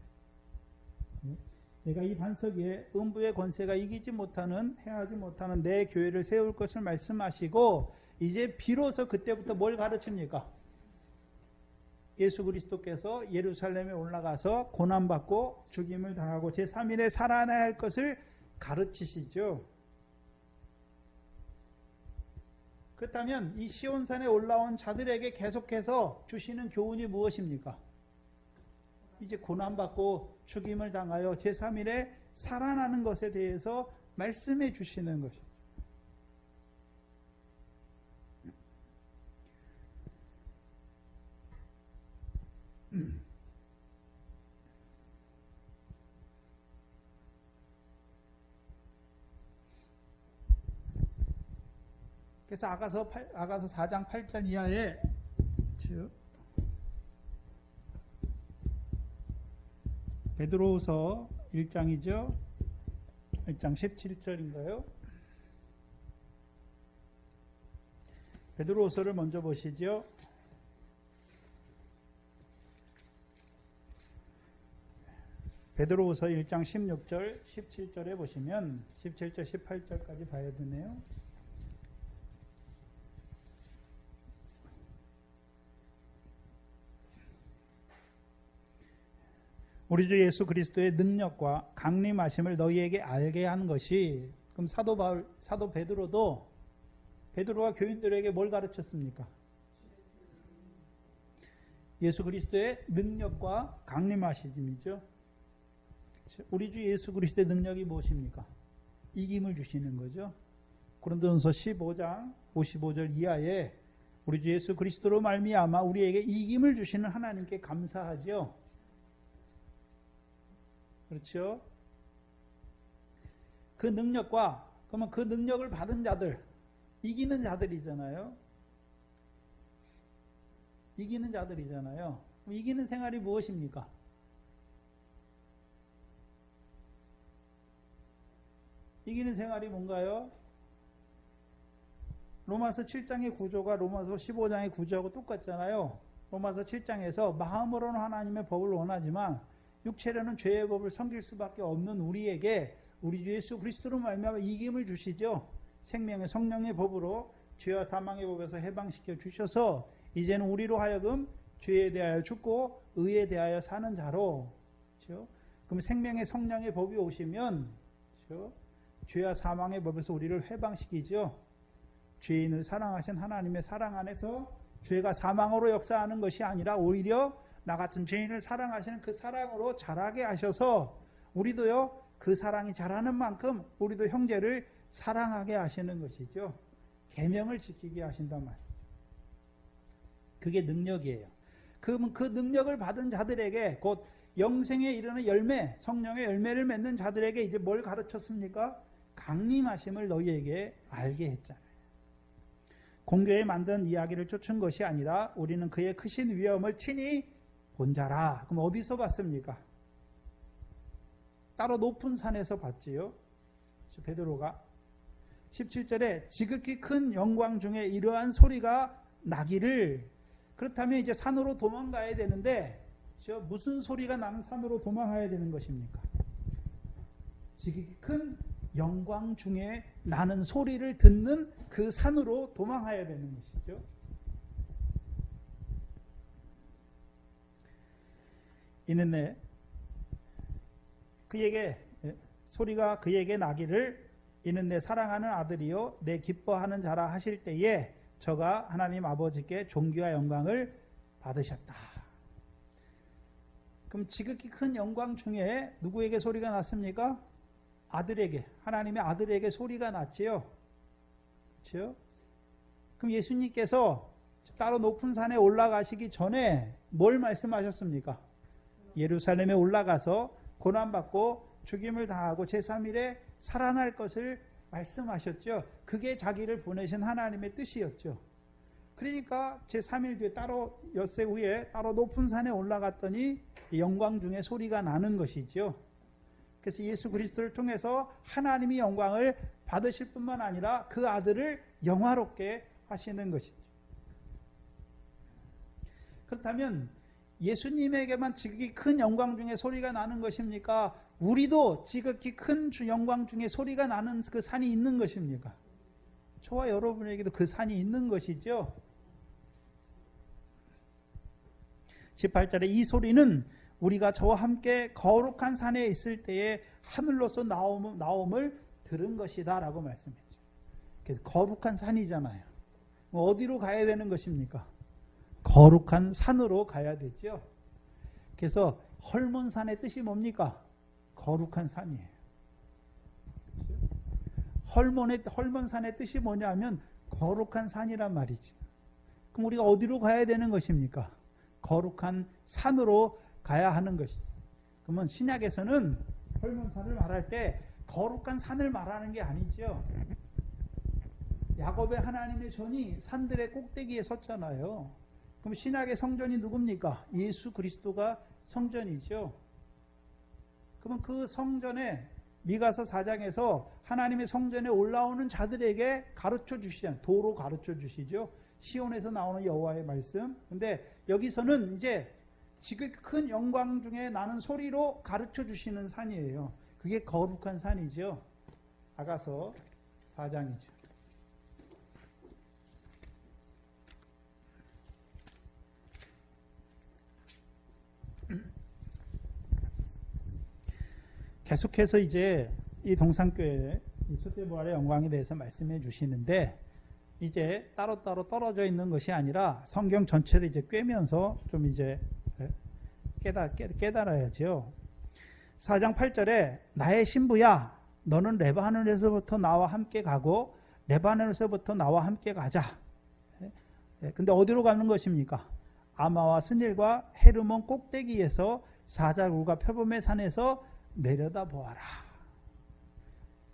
내가 이 반석 위에 음부의 권세가 이기지 못하는 해하지 못하는 내 교회를 세울 것을 말씀하시고 이제 비로소 그때부터 뭘 가르칩니까? 예수 그리스도께서 예루살렘에 올라가서 고난받고 죽임을 당하고 제3일에 살아나야 할 것을 가르치시죠. 그렇다면 이 시온산에 올라온 자들에게 계속해서 주시는 교훈이 무엇입니까? 이제 고난받고 죽임을 당하여 제3일에 살아나는 것에 대해서 말씀해 주시는 것이죠. 그래서 아가서 4장 8절 이하에 베드로후서 1장이죠. 1장 17절인가요? 베드로후서를 먼저 보시죠. 베드로후서 1장 16절, 17절에 보시면 17절, 18절까지 봐야 되네요. 우리 주 예수 그리스도의 능력과 강림하심을 너희에게 알게 한 것이, 그럼 사도 베드로가 교인들에게 뭘 가르쳤습니까? 예수 그리스도의 능력과 강림하심이죠. 우리 주 예수 그리스도의 능력이 무엇입니까? 이김을 주시는 거죠. 고린도전서 15장 55절 이하에 우리 주 예수 그리스도로 말미암아 우리에게 이김을 주시는 하나님께 감사하죠. 그렇죠? 그 능력과, 그러면 그 능력을 받은 자들, 이기는 자들이잖아요. 이기는 자들이잖아요. 이기는 생활이 무엇입니까? 이기는 생활이 뭔가요? 로마서 7장의 구조가 로마서 15장의 구조하고 똑같잖아요. 로마서 7장에서 마음으로는 하나님의 법을 원하지만 육체로는 죄의 법을 섬길 수밖에 없는 우리에게 우리 주 예수 그리스도로 말미암아 이김을 주시죠. 생명의 성령의 법으로 죄와 사망의 법에서 해방시켜 주셔서 이제는 우리로 하여금 죄에 대하여 죽고 의에 대하여 사는 자로, 그렇죠? 그럼 생명의 성령의 법이 오시면, 그렇죠? 죄와 사망의 법에서 우리를 해방시키죠. 죄인을 사랑하신 하나님의 사랑 안에서 죄가 사망으로 역사하는 것이 아니라 오히려 나 같은 죄인을 사랑하시는 그 사랑으로 자라게 하셔서 우리도요, 그 사랑이 자라는 만큼 우리도 형제를 사랑하게 하시는 것이죠. 계명을 지키게 하신단 말이죠. 그게 능력이에요. 그 능력을 받은 자들에게 곧 영생에 이르는 열매, 성령의 열매를 맺는 자들에게 이제 뭘 가르쳤습니까? 강림하심을 너희에게 알게 했잖아요. 공교에 만든 이야기를 쫓은 것이 아니라 우리는 그의 크신 위엄을 친히 본 자라. 그럼 어디서 봤습니까? 따로 높은 산에서 봤지요. 베드로가 17절에 지극히 큰 영광 중에 이러한 소리가 나기를, 그렇다면 이제 산으로 도망가야 되는데 무슨 소리가 나는 산으로 도망가야 되는 것입니까? 지극히 큰 영광 중에 나는 소리를 듣는 그 산으로 도망가야 되는 것이죠. 이는 그에게 소리가 그에게 나기를 이는 내 사랑하는 아들이요 내 기뻐하는 자라 하실 때에 저가 하나님 아버지께 존귀와 영광을 받으셨다. 그럼 지극히 큰 영광 중에 누구에게 소리가 났습니까? 아들에게, 하나님의 아들에게 소리가 났지요. 그렇죠? 그럼 예수님께서 따로 높은 산에 올라가시기 전에 뭘 말씀하셨습니까? 예루살렘에 올라가서 고난받고 죽임을 당하고 제3일에 살아날 것을 말씀하셨죠. 그게 자기를 보내신 하나님의 뜻이었죠. 그러니까 제3일 뒤에 따로 엿새 후에 따로 높은 산에 올라갔더니 영광 중에 소리가 나는 것이죠. 그래서 예수 그리스도를 통해서 하나님이 영광을 받으실 뿐만 아니라 그 아들을 영화롭게 하시는 것이죠. 그렇다면 예수님에게만 지극히 큰 영광 중에 소리가 나는 것입니까? 우리도 지극히 큰 영광 중에 소리가 나는 그 산이 있는 것입니까? 저와 여러분에게도 그 산이 있는 것이죠. 18절에 이 소리는 우리가 저와 함께 거룩한 산에 있을 때에 하늘로서 나옴을 들은 것이다 라고 말씀했죠. 그래서 거룩한 산이잖아요. 어디로 가야 되는 것입니까? 거룩한 산으로 가야 되죠. 그래서 헐몬산의 뜻이 뭡니까? 거룩한 산이에요. 헐몬산의 뜻이 뭐냐면 거룩한 산이란 말이죠. 그럼 우리가 어디로 가야 되는 것입니까? 거룩한 산으로 가야 하는 것이죠. 그러면 신약에서는 헐몬산을 말할 때 거룩한 산을 말하는 게 아니죠. 야곱의 하나님의 전이 산들의 꼭대기에 섰잖아요. 그럼 신약의 성전이 누굽니까? 예수 그리스도가 성전이죠. 그러면 그 성전에 미가서 4장에서 하나님의 성전에 올라오는 자들에게 가르쳐 주시잖아요. 도로 가르쳐 주시죠. 시온에서 나오는 여호와의 말씀. 근데 여기서는 이제 지극히 큰 영광 중에 나는 소리로 가르쳐 주시는 산이에요. 그게 거룩한 산이죠. 아가서 4장이죠. 계속해서 이제 이 동산교회 첫째 부활의 영광에 대해서 말씀해 주시는데, 이제 따로따로 떨어져 있는 것이 아니라 성경 전체를 이제 꿰면서 좀 이제 깨달아야죠. 4장 8절에 나의 신부야 너는 레바논에서부터 나와 함께 가고 레바논에서부터 나와 함께 가자. 근데 어디로 가는 것입니까? 아마와 스닐과 헤르몬 꼭대기에서 사자굴과 표범의 산에서 내려다 보아라.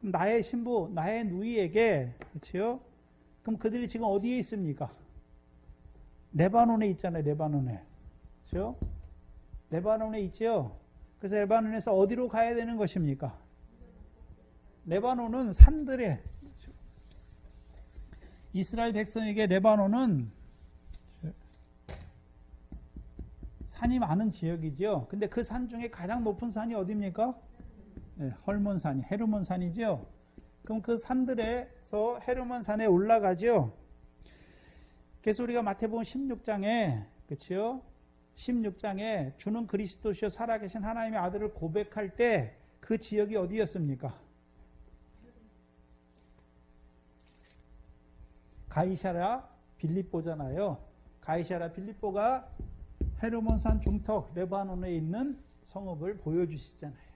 나의 신부, 나의 누이에게, 그렇죠? 그럼 그들이 지금 어디에 있습니까? 레바논에 있잖아요. 레바논에. 그렇죠? 레바논에 있죠. 그래서 레바논에서 어디로 가야 되는 것입니까? 레바논은 산들에, 이스라엘 백성에게 레바논은 산이 많은 지역이죠. 근데 그 산 중에 가장 높은 산이 어디입니까? 네, 헐몬산이, 헤르몬산이죠. 그럼 그 산들에서 헤르몬산에 올라가죠. 그래서 우리가 마태복음 16장에, 그렇죠? 16장에 주는 그리스도시요 살아계신 하나님의 아들을 고백할 때 그 지역이 어디였습니까? 가이사랴 빌립보잖아요. 가이사랴 빌립보가 헤르몬산 중턱 레바논에 있는 성읍을 보여주시잖아요.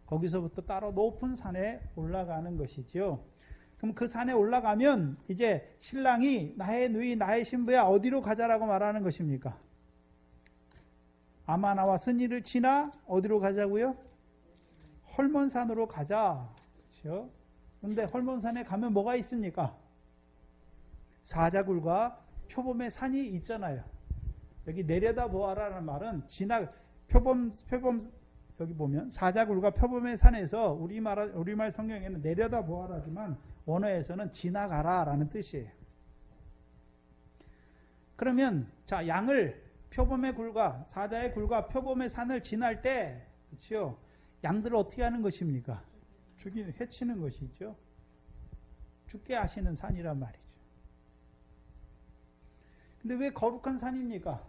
거기서부터 따로 높은 산에 올라가는 것이죠. 그럼 그 산에 올라가면 이제 신랑이 나의 누이 나의 신부야 어디로 가자라고 말하는 것입니까? 아마나와 스니를 지나 어디로 가자고요? 헐몬산으로 가자. 그렇죠? 그런데 헐몬산에 가면 뭐가 있습니까? 사자굴과 표범의 산이 있잖아요. 여기 내려다 보아라는 말은 표범 여기 보면 사자굴과 표범의 산에서 우리말 성경에는 내려다 보아라지만 원어에서는 지나가라라는 뜻이에요. 그러면 자, 양을 표범의 굴과 사자의 굴과 표범의 산을 지날 때, 그렇죠? 양들을 어떻게 하는 것입니까? 해치는 것이죠. 죽게 하시는 산이란 말이죠. 근데 왜 거룩한 산입니까?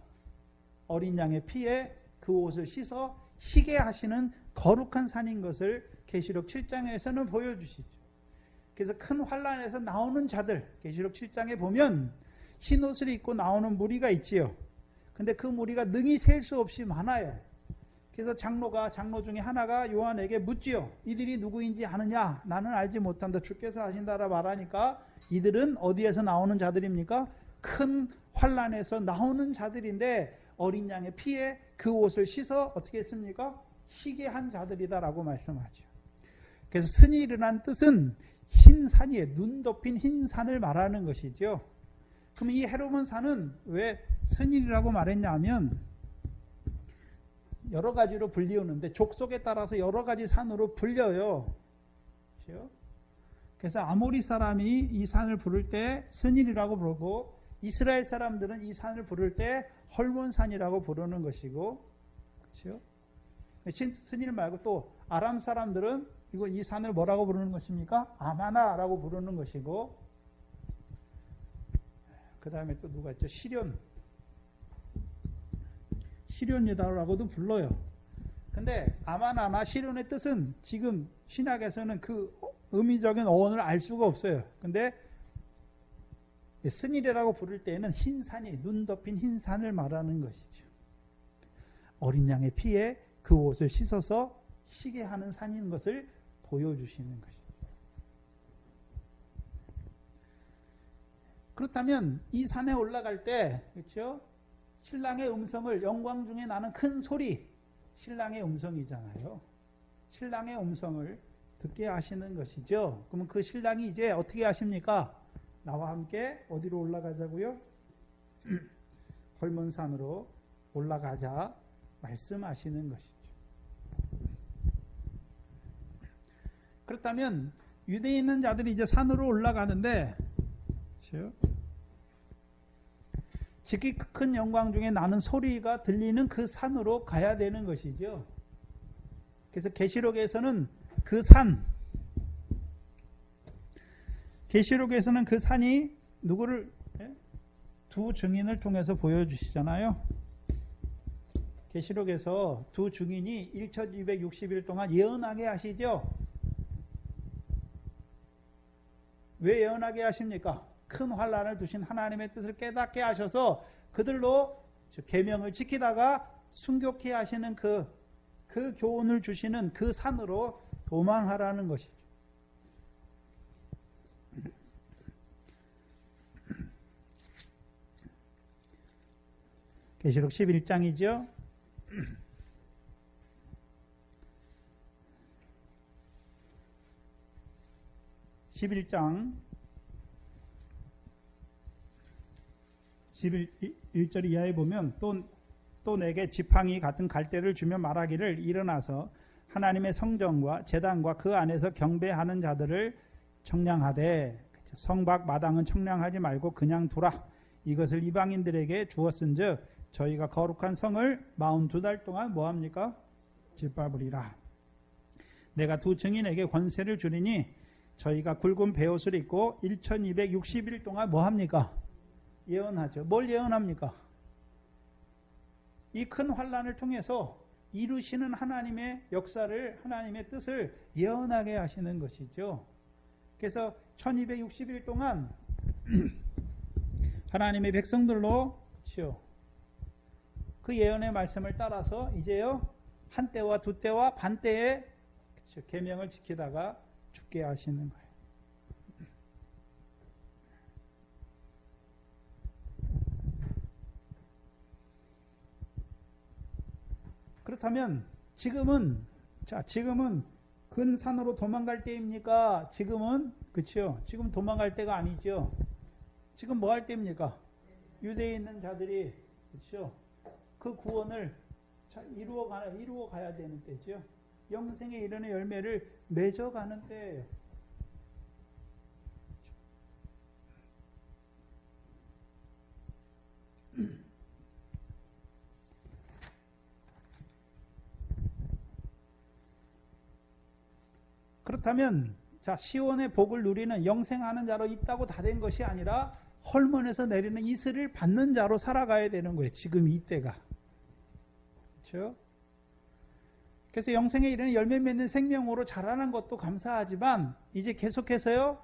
어린 양의 피에 그 옷을 씻어 희게 하시는 거룩한 산인 것을 계시록 7장에서는 보여주시죠. 그래서 큰 환란에서 나오는 자들, 계시록 7장에 보면 흰 옷을 입고 나오는 무리가 있지요. 근데 그 무리가 능히 셀 수 없이 많아요. 그래서 장로 중에 하나가 요한에게 묻지요. 이들이 누구인지 아느냐? 나는 알지 못한다. 주께서 아신다라 말하니까 이들은 어디에서 나오는 자들입니까? 큰 환란에서 나오는 자들인데 어린 양의 피에 그 옷을 씻어 어떻게 했습니까? 희게 한 자들이다라고 말씀하죠. 그래서 스닐이라는 뜻은 흰 산이에요. 눈 덮인 흰 산을 말하는 것이죠. 그럼 이 헤르몬 산은 왜 스닐이라고 말했냐면 여러 가지로 불리우는데 족속에 따라서 여러 가지 산으로 불려요. 그렇죠? 그래서 아모리 사람이 이 산을 부를 때 스닐이라고 부르고 이스라엘 사람들은 이 산을 부를 때 헐몬산이라고 부르는 것이고, 그렇죠? 스닐 말고 또 아람 사람들은 이 산을 뭐라고 부르는 것입니까? 아마나라고 부르는 것이고, 그 다음에 또 누가 있죠? 시련이다라고도 불러요. 근데 아마나나 시련의 뜻은 지금 신약에서는 그 의미적인 어원을 알 수가 없어요. 근데 스닐이라고 부를 때에는 흰 산이, 눈 덮인 흰 산을 말하는 것이죠. 어린 양의 피에 그 옷을 씻어서 희게 하는 산인 것을 보여주시는 것이죠. 그렇다면 이 산에 올라갈 때, 그렇죠? 신랑의 음성을, 영광 중에 나는 큰 소리, 신랑의 음성이잖아요. 신랑의 음성을 듣게 하시는 것이죠. 그러면 그 신랑이 이제 어떻게 하십니까? 나와 함께 어디로 올라가자고요? 헐몬산으로 올라가자 말씀하시는 것이죠. 그렇다면 유대에 있는 자들이 이제 산으로 올라가는데, 그렇죠? 지극히 큰 영광 중에 나는 소리가 들리는 그 산으로 가야 되는 것이죠. 그래서 계시록에서는 그 산, 계시록에서는 그 산이 누구를, 두 증인을 통해서 보여주시잖아요. 계시록에서 두 증인이 1260일 동안 예언하게 하시죠. 왜 예언하게 하십니까? 큰 환난을 두신 하나님의 뜻을 깨닫게 하셔서 그들로 계명을 지키다가 순교케 하시는 그 교훈을 주시는 그 산으로 도망하라는 것이죠. 계시록 11장이죠. 11장 11절 이하에 보면 또 내게 지팡이 같은 갈대를 주며 말하기를 일어나서 하나님의 성전과 제단과 그 안에서 경배하는 자들을 청량하되, 성박 마당은 청량하지 말고 그냥 두라. 이것을 이방인들에게 주었은즉 저희가 거룩한 성을 42달 동안 뭐합니까? 짓밟으리라. 내가 두 증인에게 권세를 주리니 저희가 굵은 베옷을 입고 1260일 동안 뭐합니까? 예언하죠. 뭘 예언합니까? 이 큰 환난을 통해서 이루시는 하나님의 역사를, 하나님의 뜻을 예언하게 하시는 것이죠. 그래서 1260일 동안 하나님의 백성들로 그 예언의 말씀을 따라서 이제요 한 때와 두 때와 반 때에 계명을 지키다가 죽게 하시는 거예요. 그렇다면 지금은 큰 산으로 도망갈 때입니까? 지금은 그렇죠. 지금 도망갈 때가 아니죠. 지금 뭐 할 때입니까? 유대에 있는 자들이 그렇죠. 그 구원을 이루어 가야 되는 때죠. 영생에 이르는 열매를 맺어가는 때예요. 그렇다면 시온의 복을 누리는 영생하는 자로 있다고 다 된 것이 아니라 헐몬에서 내리는 이슬을 받는 자로 살아가야 되는 거예요. 지금 이때가. 그렇죠? 그래서 영생에 이르는 열매 맺는 생명으로 자라난 것도 감사하지만 이제 계속해서요.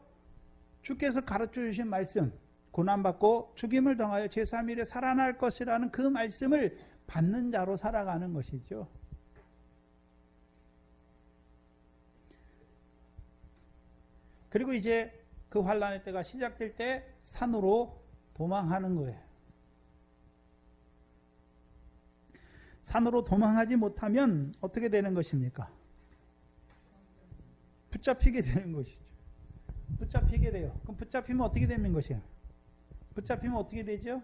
주께서 가르쳐 주신 말씀, 고난받고 죽임을 당하여 제3일에 살아날 것이라는 그 말씀을 받는 자로 살아가는 것이죠. 그리고 이제 그 환난의 때가 시작될 때 산으로 도망하는 거예요. 산으로 도망하지 못하면 어떻게 되는 것입니까? 붙잡히게 되는 것이죠. 붙잡히게 돼요. 그럼 붙잡히면 어떻게 되는 것이에요? 붙잡히면 어떻게 되죠?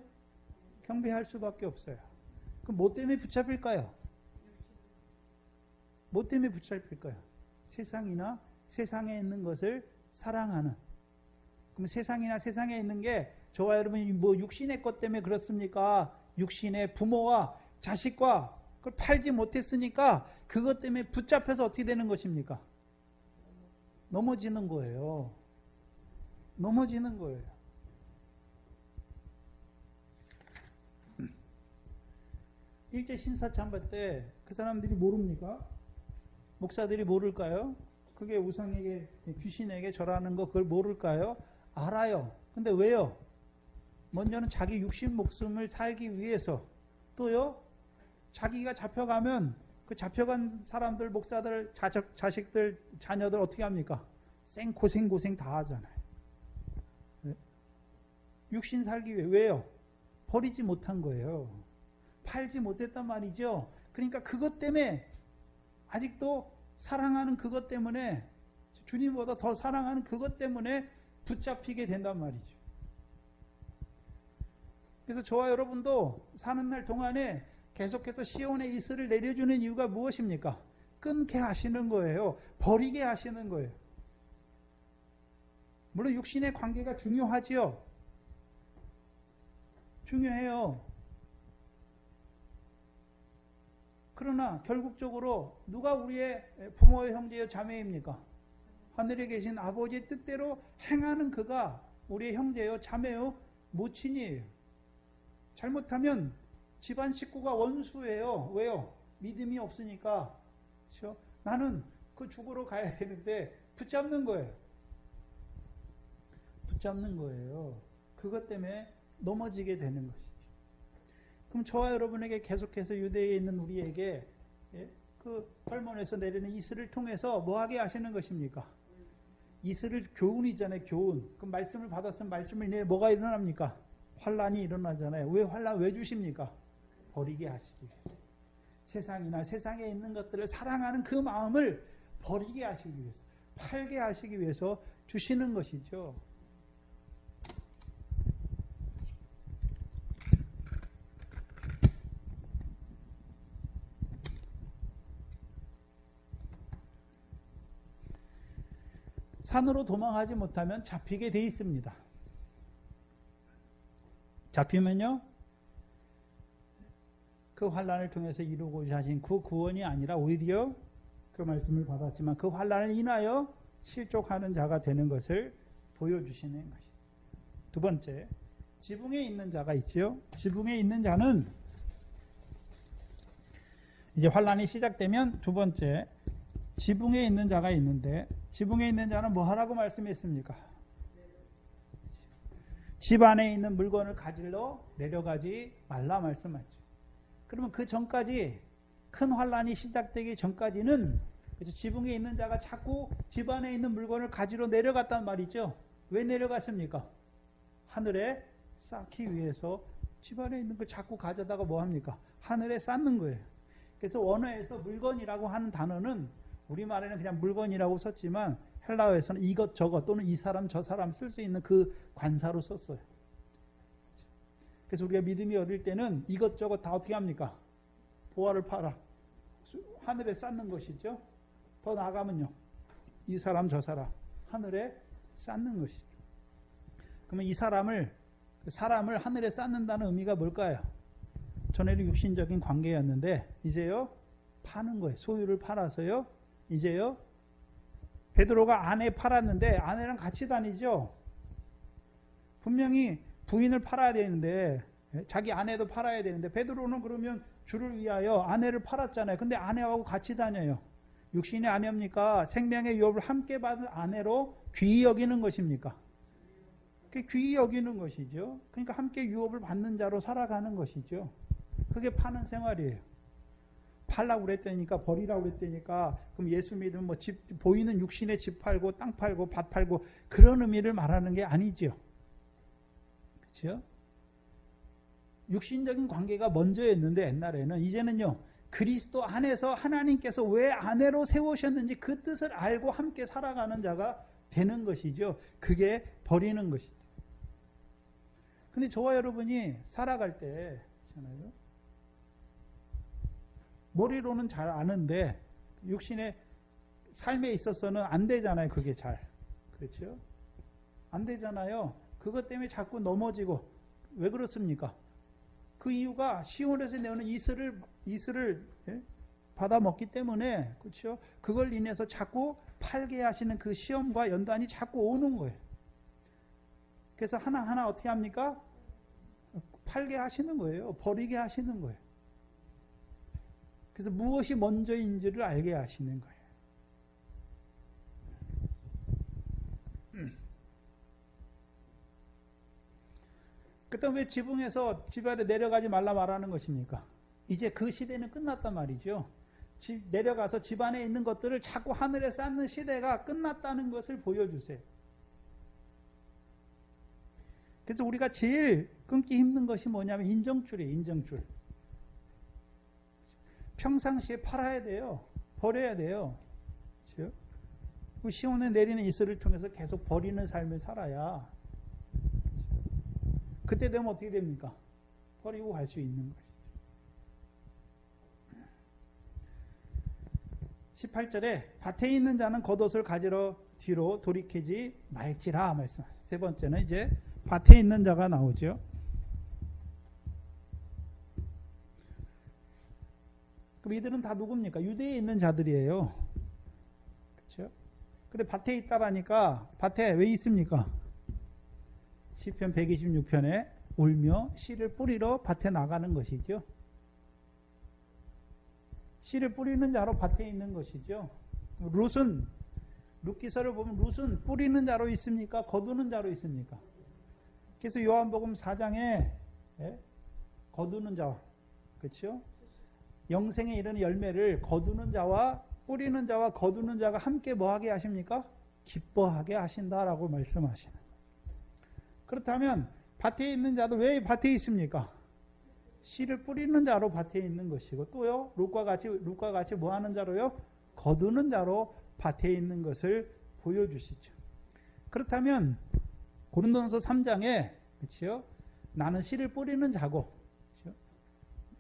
경배할 수밖에 없어요. 그럼 뭐 때문에 붙잡힐까요? 뭐 때문에 붙잡힐까요? 세상이나 세상에 있는 것을 사랑하는. 그럼 세상이나 세상에 있는 게 저와 여러분이 뭐 육신의 것 때문에 그렇습니까? 육신의 부모와 자식과 그걸 팔지 못했으니까 그것 때문에 붙잡혀서 어떻게 되는 것입니까? 넘어지는 거예요. 넘어지는 거예요. 일제 신사참배 때 그 사람들이 모릅니까? 목사들이 모를까요? 그게 우상에게, 귀신에게 절하는 거 그걸 모를까요? 알아요. 근데 왜요? 먼저는 자기 육신 목숨을 살기 위해서, 또요 자기가 잡혀가면 그 잡혀간 사람들, 목사들, 자식들, 자녀들 어떻게 합니까? 고생 다 하잖아요. 네? 육신 살기 위해. 왜요? 버리지 못한 거예요. 팔지 못했단 말이죠. 그러니까 그것 때문에 아직도 사랑하는 그것 때문에, 주님보다 더 사랑하는 그것 때문에 붙잡히게 된단 말이죠. 그래서 저와 여러분도 사는 날 동안에 계속해서 시온의 이슬을 내려주는 이유가 무엇입니까? 끊게 하시는 거예요. 버리게 하시는 거예요. 물론 육신의 관계가 중요하지요. 중요해요. 그러나 결국적으로 누가 우리의 부모의 형제여 자매입니까? 하늘에 계신 아버지의 뜻대로 행하는 그가 우리의 형제요 자매요 모친이에요. 잘못하면 집안 식구가 원수예요. 왜요? 믿음이 없으니까. 그렇죠? 나는 그 죽으러 가야 되는데 붙잡는 거예요. 붙잡는 거예요. 그것 때문에 넘어지게 되는 것이죠. 그럼 저와 여러분에게 계속해서 유대에 있는 우리에게 그 헐몬에서 내리는 이슬을 통해서 뭐 하게 하시는 것입니까? 이슬을 교훈이잖아요. 교훈. 그럼 말씀을 받았으면 말씀을 인해 뭐가 일어납니까? 환란이 일어나잖아요. 왜 환란 왜 주십니까? 버리게 하시기 위해서. 세상이나 세상에 있는 것들을 사랑하는 그 마음을 버리게 하시기 위해서, 팔게 하시기 위해서 주시는 것이죠. 산으로 도망하지 못하면 잡히게 돼 있습니다. 잡히면요, 그 환란을 통해서 이루고자 하신 그 구원이 아니라 오히려 그 말씀을 받았지만 그 환란을 인하여 실족하는 자가 되는 것을 보여주시는 것입니다. 두 번째, 지붕에 있는 자가 있지요. 지붕에 있는 자는 이제 환란이 시작되면 두 번째, 지붕에 있는 자가 있는데 지붕에 있는 자는 뭐 하라고 말씀했습니까? 집 안에 있는 물건을 가지러 내려가지 말라 말씀하죠. 그러면 그 전까지 큰 환란이 시작되기 전까지는 지붕에 있는 자가 자꾸 집 안에 있는 물건을 가지러 내려갔단 말이죠. 왜 내려갔습니까? 하늘에 쌓기 위해서 집 안에 있는 걸 자꾸 가져다가 뭐 합니까? 하늘에 쌓는 거예요. 그래서 원어에서 물건이라고 하는 단어는 우리말에는 그냥 물건이라고 썼지만 헬라어에서는 이것저것 또는 이 사람 저 사람 쓸 수 있는 그 관사로 썼어요. 그래서 우리가 믿음이 어릴 때는 이것저것 다 어떻게 합니까? 보화를 팔아 하늘에 쌓는 것이죠. 더 나아가면요, 이 사람 저 사람 하늘에 쌓는 것이죠. 그러면 이 사람을 하늘에 쌓는다는 의미가 뭘까요? 전에는 육신적인 관계였는데 이제요 파는 거예요. 소유를 팔아서요 이제요 베드로가 아내 팔았는데 아내랑 같이 다니죠. 분명히 부인을 팔아야 되는데 자기 아내도 팔아야 되는데 베드로는 그러면 주를 위하여 아내를 팔았잖아요. 근데 아내하고 같이 다녀요. 육신의 아내입니까? 생명의 유업을 함께 받은 아내로 귀히 여기는 것입니까? 귀히 여기는 것이죠. 그러니까 함께 유업을 받는 자로 살아가는 것이죠. 그게 파는 생활이에요. 팔라고 그랬다니까 버리라고 그랬다니까 그럼 예수 믿으면 뭐 집 보이는 육신의 집 팔고 땅 팔고 밭 팔고 그런 의미를 말하는 게 아니죠. 그렇죠? 육신적인 관계가 먼저였는데 옛날에는 이제는요 그리스도 안에서 하나님께서 왜 아내로 세우셨는지 그 뜻을 알고 함께 살아가는 자가 되는 것이죠. 그게 버리는 것이죠. 근데 저와 여러분이 살아갈 때 있잖아요. 머리로는 잘 아는데 육신의 삶에 있어서는 안 되잖아요. 그게 잘. 그렇죠? 안 되잖아요. 그것 때문에 자꾸 넘어지고. 왜 그렇습니까? 그 이유가 시온에서 내오는 이슬을 받아 먹기 때문에 그렇죠? 그걸 인해서 자꾸 팔게 하시는 그 시험과 연단이 자꾸 오는 거예요. 그래서 하나하나 어떻게 합니까? 팔게 하시는 거예요. 버리게 하시는 거예요. 그래서 무엇이 먼저인지를 알게 하시는 거예요. 그다음 왜 지붕에서 집 아래 내려가지 말라 말하는 것입니까? 이제 그 시대는 끝났단 말이죠. 내려가서 집 안에 있는 것들을 자꾸 하늘에 쌓는 시대가 끝났다는 것을 보여주세요. 그래서 우리가 제일 끊기 힘든 것이 뭐냐면 인정줄이에요. 인정줄. 평상시에 팔아야 돼요. 버려야 돼요. 그렇죠? 시온에 내리는 이슬을 통해서 계속 버리는 삶을 살아야 그때 되면 어떻게 됩니까? 버리고 갈 수 있는 것이죠. 18절에 밭에 있는 자는 겉옷을 가지러 뒤로 돌이키지 말지라 말씀하셨어요. 세 번째는 이제 밭에 있는 자가 나오죠. 그럼 이들은 다 누굽니까? 유대에 있는 자들이에요. 그렇죠? 근데 밭에 있다라니까 밭에 왜 있습니까? 시편 126편에 울며 씨를 뿌리러 밭에 나가는 것이죠. 씨를 뿌리는 자로 밭에 있는 것이죠. 룻은 룻기서를 보면 룻은 뿌리는 자로 있습니까? 거두는 자로 있습니까? 그래서 요한복음 4장에 거두는 자, 그렇죠? 영생에 이르는 열매를 거두는 자와 뿌리는 자와 거두는 자가 함께 뭐하게 하십니까? 기뻐하게 하신다라고 말씀하시는. 그렇다면 밭에 있는 자도 왜 밭에 있습니까? 씨를 뿌리는 자로 밭에 있는 것이고 또요 룻과 같이 뭐 하는 자로요? 거두는 자로 밭에 있는 것을 보여주시죠. 그렇다면 고린도전서 3장에 그렇죠? 나는 씨를 뿌리는 자고 그렇죠?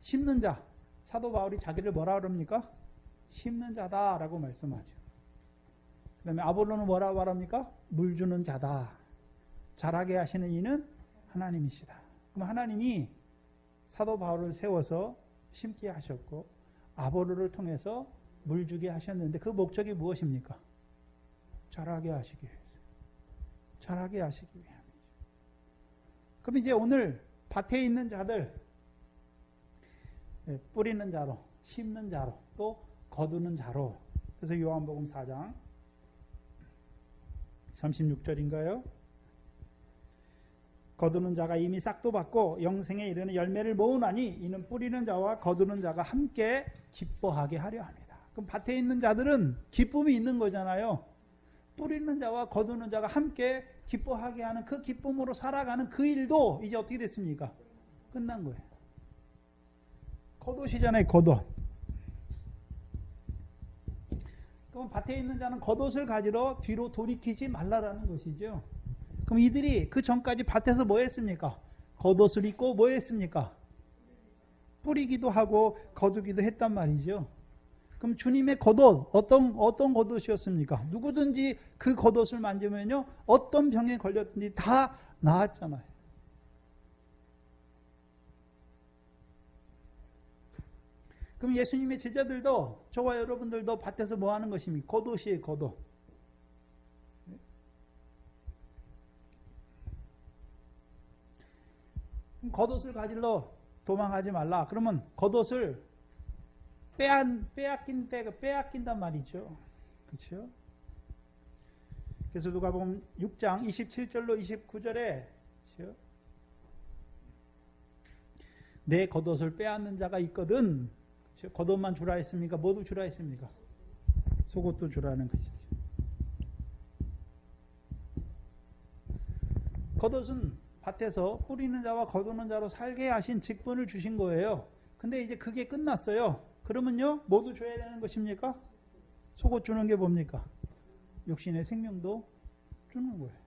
심는 자 사도 바울이 자기를 뭐라 그럽니까? 심는 자다라고 말씀하죠. 그 다음에 아볼로는 뭐라고 말합니까? 물 주는 자다. 자라게 하시는 이는 하나님이시다. 그럼 하나님이 사도 바울을 세워서 심게 하셨고 아볼로를 통해서 물 주게 하셨는데 그 목적이 무엇입니까? 자라게 하시기 위해서. 자라게 하시기 위함이죠. 그럼 이제 오늘 밭에 있는 자들 뿌리는 자로 심는 자로 또 거두는 자로 그래서 요한복음 4장 36절인가요? 거두는 자가 이미 싹도 받고 영생에 이르는 열매를 모으나니 이는 뿌리는 자와 거두는 자가 함께 기뻐하게 하려 합니다. 그럼 밭에 있는 자들은 기쁨이 있는 거잖아요. 뿌리는 자와 거두는 자가 함께 기뻐하게 하는 그 기쁨으로 살아가는 그 일도 이제 어떻게 됐습니까? 끝난 거예요. 겉옷이잖아요. 겉옷. 그럼 밭에 있는 자는 겉옷을 가지러 뒤로 돌이키지 말라라는 것이죠. 그럼 이들이 그 전까지 밭에서 뭐 했습니까? 겉옷을 입고 뭐 했습니까? 뿌리기도 하고 거두기도 했단 말이죠. 그럼 주님의 겉옷 어떤 겉옷이었습니까? 누구든지 그 겉옷을 만지면요 어떤 병에 걸렸든지 다 나았잖아요. 그럼 예수님의 제자들도 저와 여러분들도 밭에서 뭐 하는 것입니까? 겉옷이에요. 겉옷. 겉옷을 가지러 도망하지 말라. 그러면 겉옷을 빼앗긴단 말이죠. 그렇죠? 그래서 누가복음 6장 27절로 29절에 그렇죠? 내 겉옷을 빼앗는 자가 있거든. 그렇죠? 겉옷만 주라 했습니까? 모두 주라 했습니까? 속옷도 주라는 것이죠. 겉옷은 밭에서 뿌리는 자와 거두는 자로 살게 하신 직분을 주신 거예요. 근데 이제 그게 끝났어요. 그러면요 모두 줘야 되는 것입니까? 속옷 주는 게 뭡니까? 육신의 생명도 주는 거예요.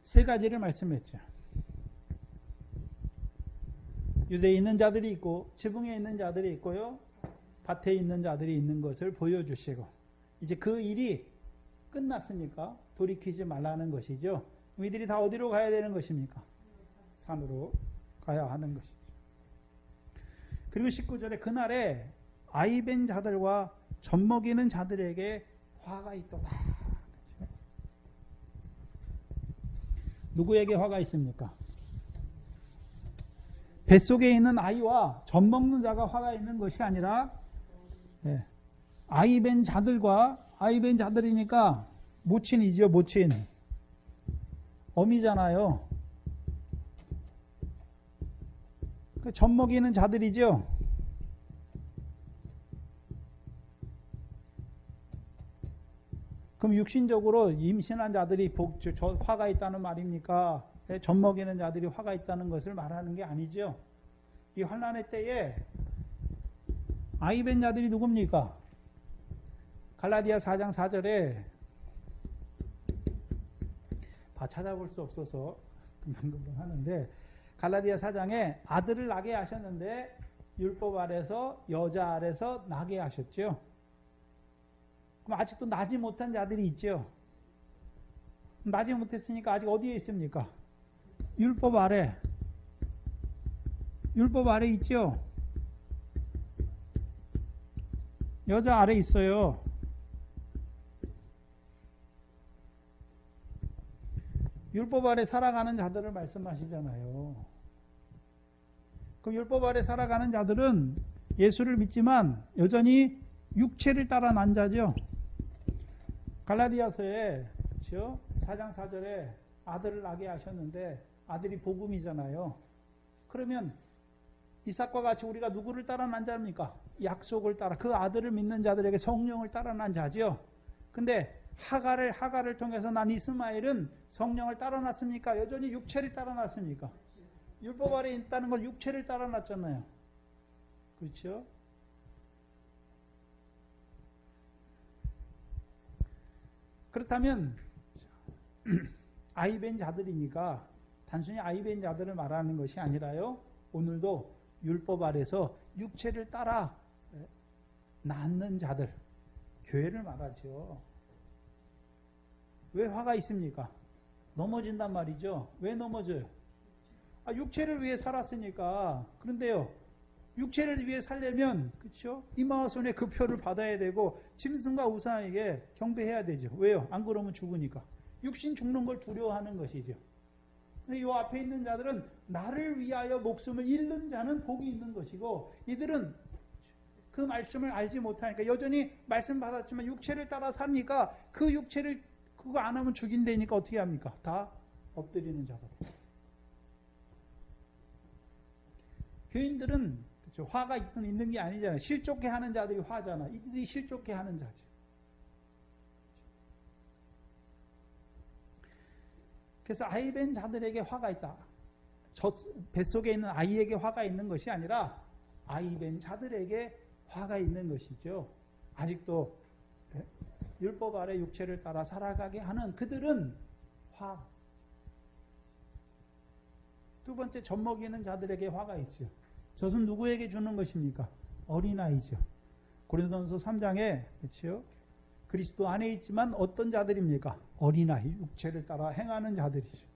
세 가지를 말씀했죠. 유대에 있는 자들이 있고 지붕에 있는 자들이 있고요. 밭에 있는 자들이 있는 것을 보여주시고 이제 그 일이 끝났으니까 돌이키지 말라는 것이죠. 이들이 다 어디로 가야 되는 것입니까? 산으로 가야 하는 것이죠. 그리고 19절에 그날에 아이벤 자들과 젖먹이는 자들에게 화가 있도다. 누구에게 화가 있습니까? 뱃속에 있는 아이와 젖먹는 자가 화가 있는 것이 아니라 아이벤 자들과 아이벤 자들이니까 모친이죠. 모친. 어미잖아요. 젖먹이는 자들이죠. 그럼 육신적으로 임신한 자들이 화가 있다는 말입니까? 젖먹이는 자들이 화가 있다는 것을 말하는 게 아니죠. 이 환난의 때에 아이벤 자들이 누굽니까? 갈라디아 4장 4절에 다 찾아볼 수 없어서 금방금방 하는데 갈라디아 4장에 아들을 나게 하셨는데 율법 아래서 여자 아래서 나게 하셨죠. 그럼 아직도 나지 못한 자들이 있죠. 나지 못했으니까 아직 어디에 있습니까? 율법 아래. 율법 아래 있죠? 여자 아래 있어요. 율법 아래 살아가는 자들을 말씀하시잖아요. 그 율법 아래 살아가는 자들은 예수를 믿지만 여전히 육체를 따라 난 자죠. 갈라디아서에 그렇죠? 4장 4절에 아들을 낳게 하셨는데 아들이 복음이잖아요. 그러면 이삭과 같이 우리가 누구를 따라 난 자입니까? 약속을 따라 그 아들을 믿는 자들에게 성령을 따라 난 자죠. 근데 하갈을 통해서 난 이스마엘은 성령을 따라 났습니까? 여전히 육체를 따라 났습니까? 율법 아래 있다는 건 육체를 따라 났잖아요. 그렇죠? 그렇다면 아이벤 자들이니까 단순히 아이벤 자들을 말하는 것이 아니라요. 오늘도 율법 아래서 육체를 따라 낳는 자들, 교회를 말하죠. 왜 화가 있습니까? 넘어진단 말이죠. 왜 넘어져요? 육체를 위해 살았으니까. 그런데요, 육체를 위해 살려면 그렇죠? 이마와 손에 그 표를 받아야 되고 짐승과 우상에게 경배해야 되죠. 왜요? 안 그러면 죽으니까. 육신 죽는 걸 두려워하는 것이죠. 근데 이 앞에 있는 자들은 나를 위하여 목숨을 잃는 자는 복이 있는 것이고 이들은 그 말씀을 알지 못하니까 여전히 말씀 받았지만 육체를 따라 사니까 그 육체를 그거 안 하면 죽인다니까 어떻게 합니까? 다 엎드리는 자가 돼요. 교인들은 그렇죠. 화가 있는 게 아니잖아요. 실족해 하는 자들이 화잖아. 이들이 실족해 하는 자지. 그래서 아이벤 자들에게 화가 있다. 저 뱃속에 있는 아이에게 화가 있는 것이 아니라 아이벤 자들에게 화가 있는 것이죠. 아직도 율법 아래 육체를 따라 살아가게 하는 그들은 화. 두 번째, 젖먹이는 자들에게 화가 있죠. 젖은 누구에게 주는 것입니까? 어린아이죠. 고린도전서 3장에 그렇죠? 그리스도 안에 있지만 어떤 자들입니까? 어린아이, 육체를 따라 행하는 자들이죠.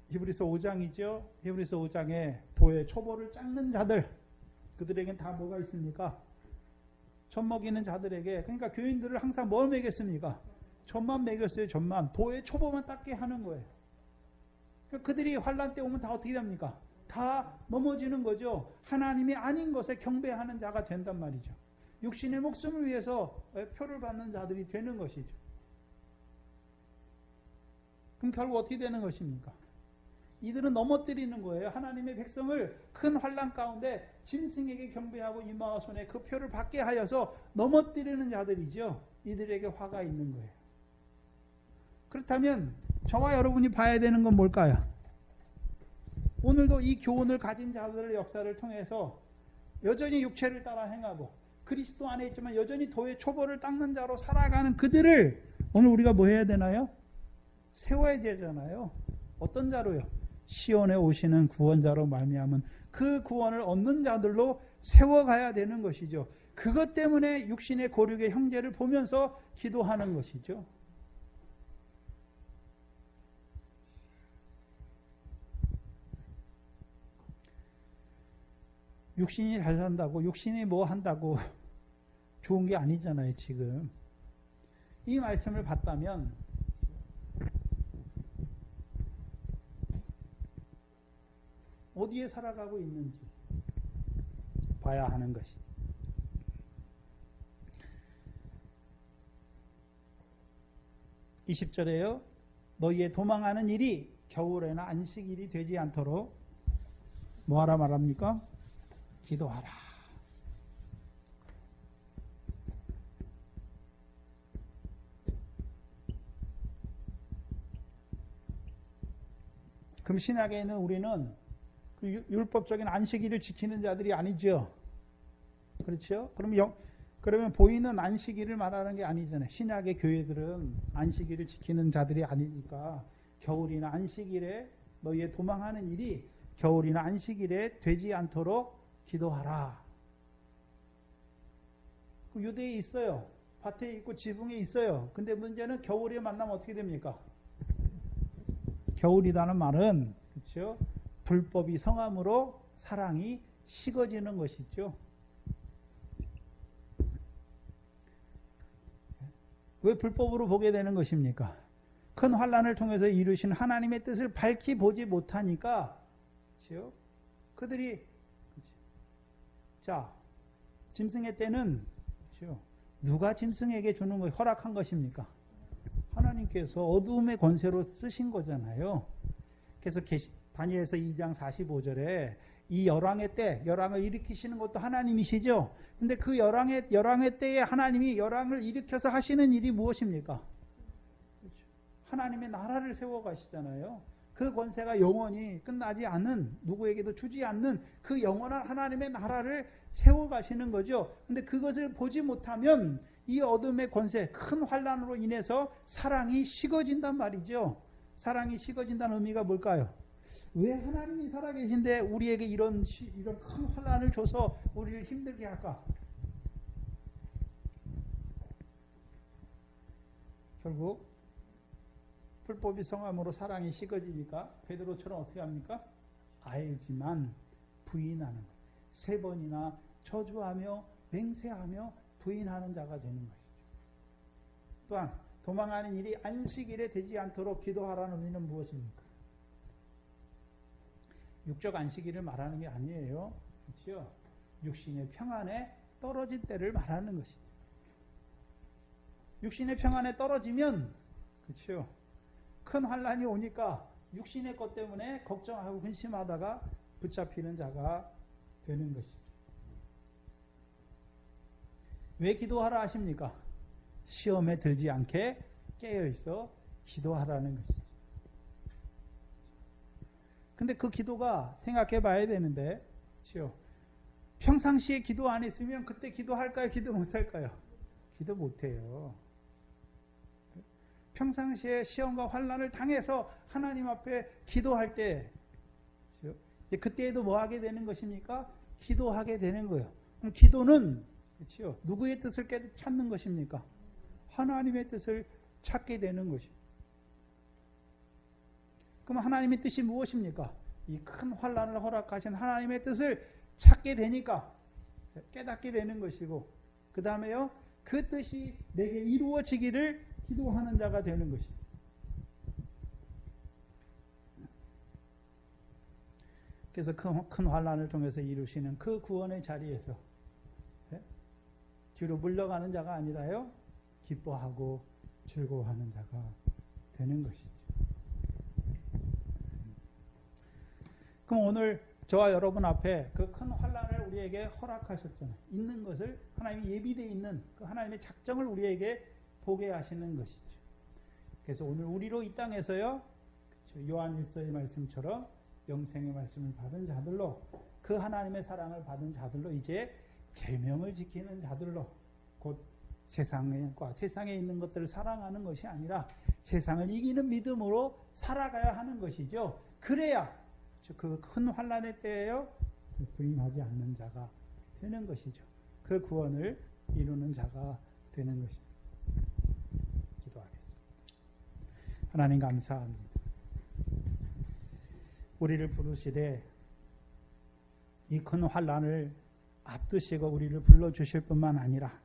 히브리서 5장이죠. 히브리서 5장에 도의 초보를 깎는 자들, 그들에겐 다 뭐가 있습니까? 젖 먹이는 자들에게, 그러니까 교인들을 항상 뭘 먹였습니까? 젖만 먹였어요. 젖만. 도의 초보만 닦게 하는 거예요. 그러니까 그들이 환난 때 오면 다 어떻게 됩니까? 다 넘어지는 거죠. 하나님이 아닌 것에 경배하는 자가 된단 말이죠. 육신의 목숨을 위해서 표를 받는 자들이 되는 것이죠. 그럼 결국 어떻게 되는 것입니까? 이들은 넘어뜨리는 거예요. 하나님의 백성을 큰 환난 가운데 짐승에게 경배하고 이마와 손에 그 표를 받게 하여서 넘어뜨리는 자들이죠. 이들에게 화가 있는 거예요. 그렇다면 저와 여러분이 봐야 되는 건 뭘까요? 오늘도 이 교훈을 가진 자들의 역사를 통해서 여전히 육체를 따라 행하고 그리스도 안에 있지만 여전히 도의 초보를 닦는 자로 살아가는 그들을 오늘 우리가 뭐 해야 되나요? 세워야 되잖아요. 어떤 자로요? 시온에 오시는 구원자로 말미암은 그 구원을 얻는 자들로 세워가야 되는 것이죠. 그것 때문에 육신의 고륙의 형제를 보면서 기도하는 것이죠. 육신이 잘 산다고, 육신이 뭐 한다고 좋은 게 아니잖아요, 지금. 이 말씀을 봤다면 어디에 살아가고 있는지 봐야 하는 것이. (20절에요) 너희의 도망하는 일이 겨울에나 안식일이 되지 않도록 뭐하라 말합니까? 기도하라. 그럼 신약에 있는 우리는 그 율법적인 안식일을 지키는 자들이 아니죠. 그렇죠? 그러면 보이는 안식일을 말하는 게 아니잖아요. 신약의 교회들은 안식일을 지키는 자들이 아니니까 겨울이나 안식일에 너희의 도망하는 일이 겨울이나 안식일에 되지 않도록 기도하라. 유대에 있어요. 밭에 있고 지붕에 있어요. 근데 문제는 겨울에 만나면 어떻게 됩니까? 겨울이라는 말은 그렇죠? 불법이 성함으로 사랑이 식어지는 것이죠. 왜 불법으로 보게 되는 것입니까? 큰 환난을 통해서 이루신 하나님의 뜻을 밝히 보지 못하니까 그렇죠? 그들이 자 짐승의 때는 그렇죠? 누가 짐승에게 주는 걸 허락한 것입니까? 하나님께서 어두움의 권세로 쓰신 거잖아요. 그래서 다니엘서 2장 45절에 이 열왕의 때, 열왕을 일으키시는 것도 하나님이시죠. 근데 그 열왕의 때에 하나님이 열왕을 일으켜서 하시는 일이 무엇입니까? 그렇죠. 하나님의 나라를 세워 가시잖아요. 그 권세가 영원히 끝나지 않는, 누구에게도 주지 않는 그 영원한 하나님의 나라를 세워 가시는 거죠. 근데 그것을 보지 못하면 이 어둠의 권세, 큰 환난으로 인해서 사랑이 식어진단 말이죠. 사랑이 식어진다는 의미가 뭘까요? 왜 하나님이 살아계신데 우리에게 이런 큰 환난을 줘서 우리를 힘들게 할까? 결국 불법이 성함으로 사랑이 식어지니까 베드로처럼 어떻게 합니까? 알지만 부인하는 것. 3번이나 저주하며 맹세하며 부인하는 자가 되는 것이죠. 또한 도망하는 일이 안식일에 되지 않도록 기도하라는 의미는 무엇입니까? 육적 안식일을 말하는 게 아니에요. 그렇죠? 육신의 평안에 떨어진 때를 말하는 것입니다. 육신의 평안에 떨어지면 그렇죠? 큰 환난이 오니까 육신의 것 때문에 걱정하고 근심하다가 붙잡히는 자가 되는 것이죠. 왜 기도하라 하십니까? 시험에 들지 않게 깨어있어 기도하라는 것이죠. 근데 그 기도가 생각해 봐야 되는데, 그렇죠? 평상시에 기도 안 했으면 그때 기도할까요? 기도 못할까요? 기도 못해요. 평상시에 시험과 환난을 당해서 하나님 앞에 기도할 때, 그렇죠? 그때에도 뭐 하게 되는 것입니까? 기도하게 되는 거예요. 그럼 기도는 그렇죠? 누구의 뜻을 찾는 것입니까? 하나님의 뜻을 찾게 되는 것입니다. 그럼 하나님의 뜻이 무엇입니까? 이 큰 환난을 허락하신 하나님의 뜻을 찾게 되니까 깨닫게 되는 것이고, 그 다음에요, 그 뜻이 내게 이루어지기를 기도하는 자가 되는 것입니다. 그래서 큰 환난을 통해서 이루시는 그 구원의 자리에서 뒤로 물러가는 자가 아니라요, 기뻐하고 즐거워하는 자가 되는 것이죠. 그럼 오늘 저와 여러분 앞에 그 큰 환난을 우리에게 허락하셨잖아요. 있는 것을 하나님이 예비되어 있는 그 하나님의 작정을 우리에게 보게 하시는 것이죠. 그래서 오늘 우리로 이 땅에서요, 요한일서의 말씀처럼 영생의 말씀을 받은 자들로, 그 하나님의 사랑을 받은 자들로, 이제 계명을 지키는 자들로, 곧 세상에 있는 것들을 사랑하는 것이 아니라 세상을 이기는 믿음으로 살아가야 하는 것이죠. 그래야 그 큰 환난의 때에요, 부인하지 않는 자가 되는 것이죠. 그 구원을 이루는 자가 되는 것입니다. 기도하겠습니다. 하나님 감사합니다. 우리를 부르시되 이 큰 환난을 앞두시고 우리를 불러주실 뿐만 아니라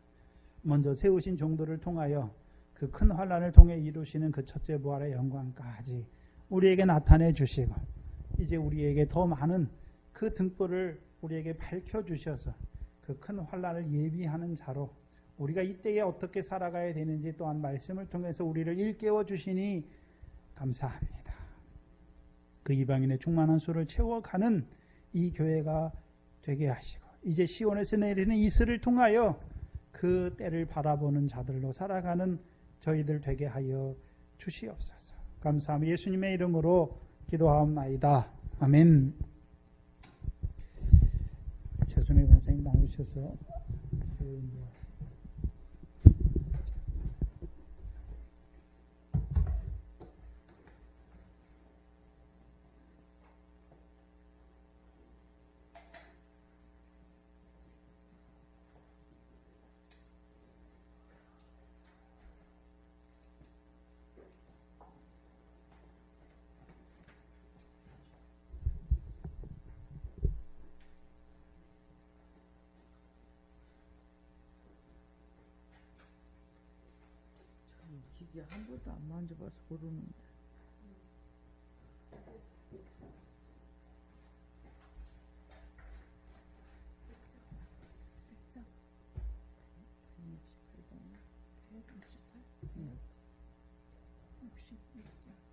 먼저 세우신 종들을 통하여 그 큰 환난을 통해 이루시는 그 첫째 부활의 영광까지 우리에게 나타내 주시고, 이제 우리에게 더 많은 그 등불을 우리에게 밝혀주셔서 그 큰 환난을 예비하는 자로 우리가 이때에 어떻게 살아가야 되는지 또한 말씀을 통해서 우리를 일깨워 주시니 감사합니다. 그 이방인의 충만한 수를 채워가는 이 교회가 되게 하시고, 이제 시온에서 내리는 이슬을 통하여 그 때를 바라보는 자들로 살아가는 저희들 되게 하여 주시옵소서. 감사합니다. 예수님의 이름으로 기도하옵나이다. 아멘. 최순희 선생님 나오셔서 이게 한 번도 안 만져봐서 모르는데. 몇 장? 168장. 168? 66장.